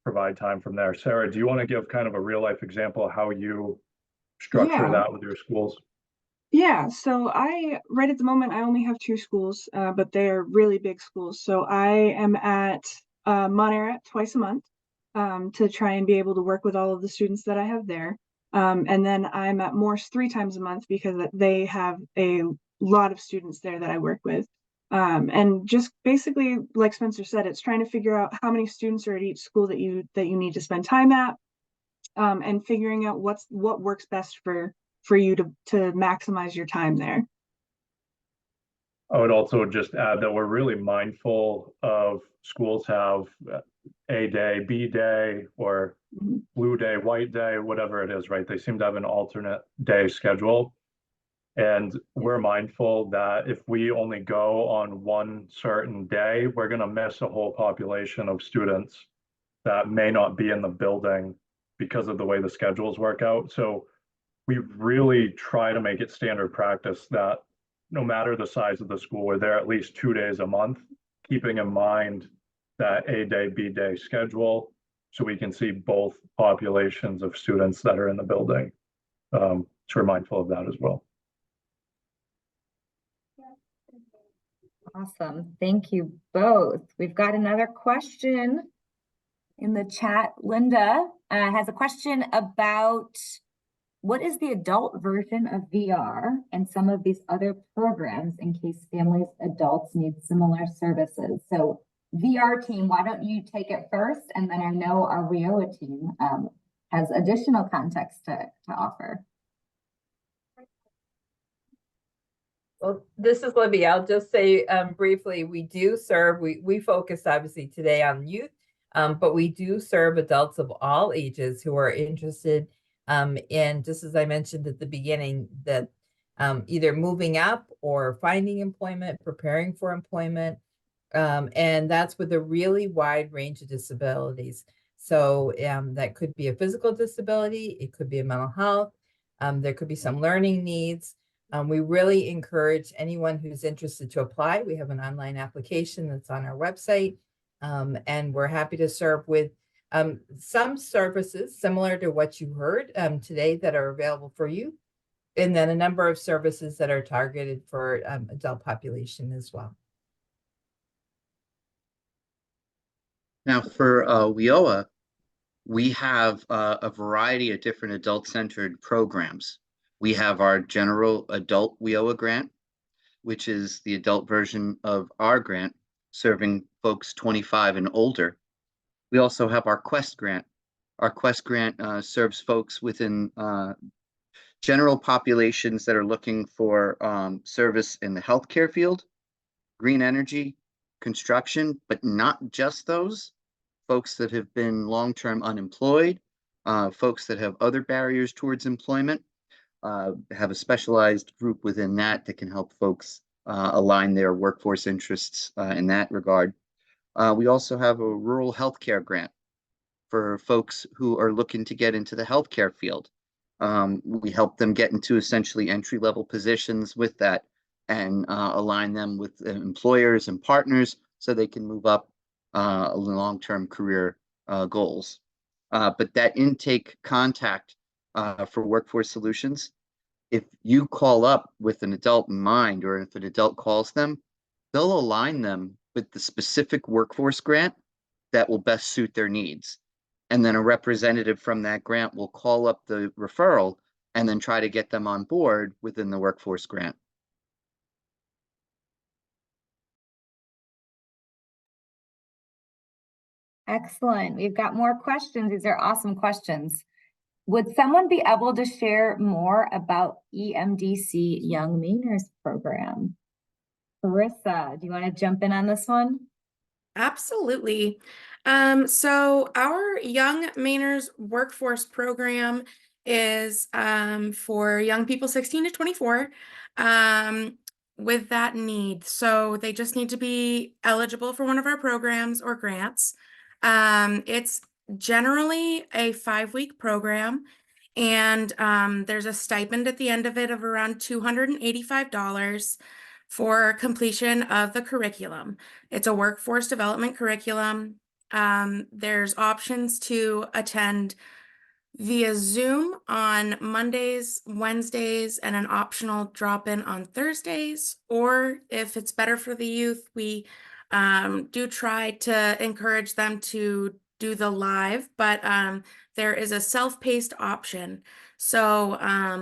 provide time from there. Sarah, do you want to give kind of a real life example of how you structure that with your schools? Yeah, so right at the moment, I only have 2 schools, but they're really big schools. So I am at Monterey twice a month to try and be able to work with all of the students that I have there. And then I'm at Morse 3 times a month because they have a lot of students there that I work with. And just basically, like Spencer said, it's trying to figure out how many students are at each school that you need to spend time at, and figuring out what works best for you to maximize your time there. I would also just add that we're really mindful of schools have A day, B day, or blue day, white day, whatever it is, right? They seem to have an alternate day schedule. And we're mindful that if we only go on one certain day, we're going to miss a whole population of students that may not be in the building because of the way the schedules work out. So we really try to make it standard practice that no matter the size of the school, we're there at least 2 days a month, keeping in mind that A day, B day schedule, so we can see both populations of students that are in the building. So we're mindful of that as well. Awesome. Thank you both. We've got another question in the chat. Linda has a question about what is the adult version of VR and some of these other programs in case families, adults need similar services. So VR team, why don't you take it first? And then I know our WIOA team has additional context to offer. Well, this is Libby. I'll just say briefly, we do serve, we focus obviously today on youth, but we do serve adults of all ages who are interested in, just as I mentioned at the beginning, that either moving up or finding employment, preparing for employment, and that's with a really wide range of disabilities. So that could be a physical disability, it could be a mental health, there could be some learning needs. We really encourage anyone who's interested to apply. We have an online application that's on our website, and we're happy to serve with some services similar to what you heard today that are available for you, and then a number of services that are targeted for adult population as well. Now for WIOA, we have a variety of different adult-centered programs. We have our general adult WIOA grant, which is the adult version of our grant, serving folks 25 and older. We also have our Quest grant. Our Quest grant serves folks within general populations that are looking for service in the healthcare field, green energy, construction, but not just those. Folks that have been long-term unemployed, folks that have other barriers towards employment, have a specialized group within that that can help folks align their workforce interests in that regard. We also have a rural healthcare grant for folks who are looking to get into the healthcare field. We help them get into essentially entry-level positions with that and align them with employers and partners so they can move up long-term career goals. But that intake contact for Workforce Solutions, if you call up with an adult in mind, or if an adult calls them, they'll align them with the specific workforce grant that will best suit their needs. And then a representative from that grant will call up the referral and then try to get them on board within the workforce grant. Excellent. We've got more questions. These are awesome questions. Would someone be able to share more about EMDC Young Mainers program? Carissa, do you want to jump in on this one? Absolutely. So our Young Mainers Workforce Program is for young people 16 to 24 with that need. So they just need to be eligible for one of our programs or grants. It's generally a 5-week program, and there's a stipend at the end of it of around $285 for completion of the curriculum. It's a workforce development curriculum. There's options to attend via Zoom on Mondays, Wednesdays, and an optional drop-in on Thursdays. Or if it's better for the youth, we do try to encourage them to do the live, but there is a self-paced option. So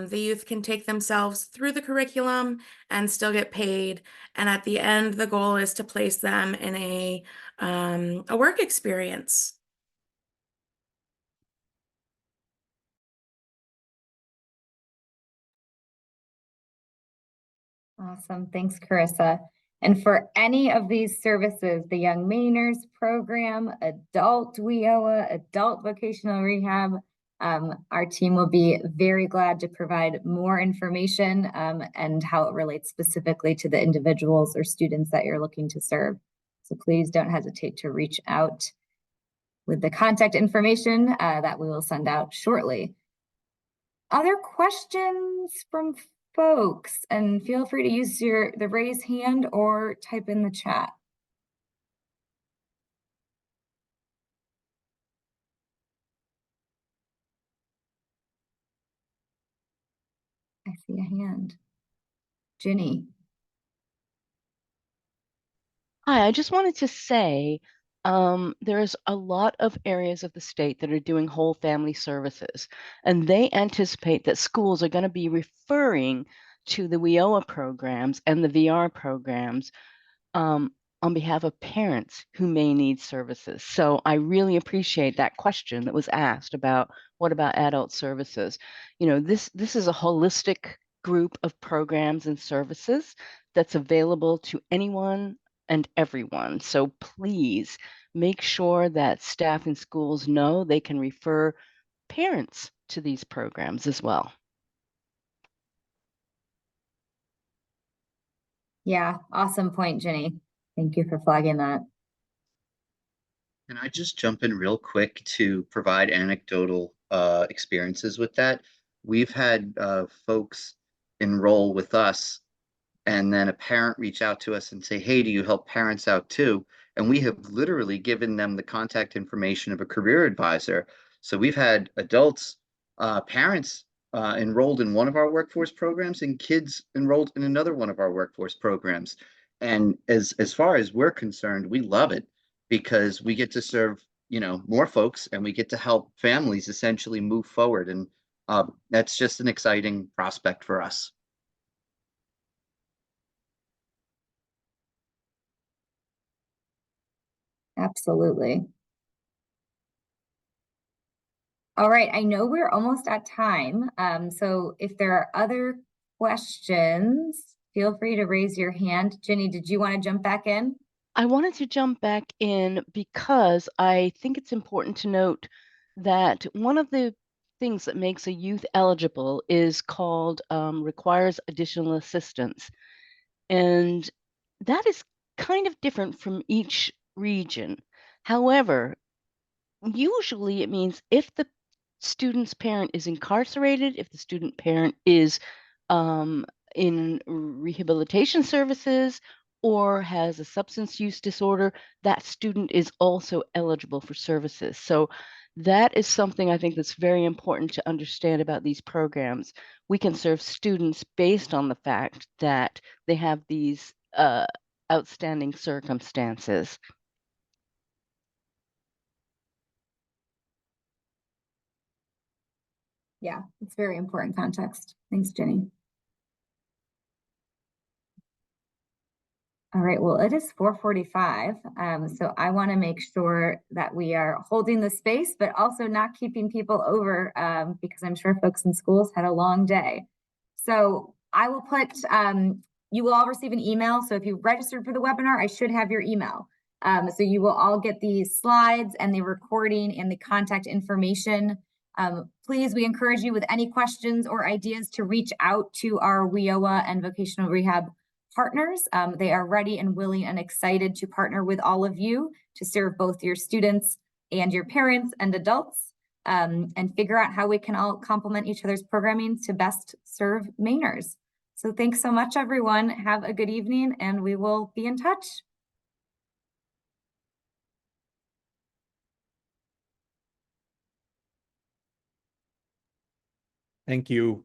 the youth can take themselves through the curriculum and still get paid. And at the end, the goal is to place them in a work experience. Awesome. Thanks, Carissa. And for any of these services, the Young Mainers program, adult WIOA, adult vocational rehab, our team will be very glad to provide more information and how it relates specifically to the individuals or students that you're looking to serve. So please don't hesitate to reach out with the contact information that we will send out shortly. Other questions from folks? And feel free to use the raise hand or type in the chat. I see a hand. Ginny. Hi, I just wanted to say there's a lot of areas of the state that are doing whole family services, and they anticipate that schools are going to be referring to the WIOA programs and the VR programs on behalf of parents who may need services. So I really appreciate that question that was asked about what about adult services. You know, this is a holistic group of programs and services that's available to anyone and everyone. So please make sure that staff in schools know they can refer parents to these programs as well. Yeah, awesome point, Jenny. Thank you for flagging that. Can I just jump in real quick to provide anecdotal experiences with that? We've had folks enroll with us, and then a parent reach out to us and say, "Hey, do you help parents out too?" And we have literally given them the contact information of a career advisor. So we've had adults, parents enrolled in one of our workforce programs, and kids enrolled in another one of our workforce programs. And as far as we're concerned, we love it because we get to serve, more folks, and we get to help families essentially move forward. And that's just an exciting prospect for us. Absolutely. All right, I know we're almost at time. So if there are other questions, feel free to raise your hand. Jenny, did you want to jump back in? I wanted to jump back in because I think it's important to note that one of the things that makes a youth eligible is called requires additional assistance. And that is kind of different from each region. However, usually it means if the student's parent is incarcerated, if the student parent is um, in rehabilitation services or has a substance use disorder, that student is also eligible for services. So that is something I think that's very important to understand about these programs. We can serve students based on the fact that they have these outstanding circumstances. Yeah, it's very important context. Thanks, Jenny. All right, well, it is 4:45. So I want to make sure that we are holding the space, but also not keeping people over because I'm sure folks in schools had a long day. So I will put, you will all receive an email. So if you registered for the webinar, I should have your email. So you will all get the slides and the recording and the contact information. Please, we encourage you with any questions or ideas to reach out to our WIOA and vocational rehab partners. They are ready and willing and excited to partner with all of you to serve both your students and your parents and adults and figure out how we can all complement each other's programming to best serve Mainers. So thanks so much, everyone. Have a good evening, and we will be in touch. Thank you.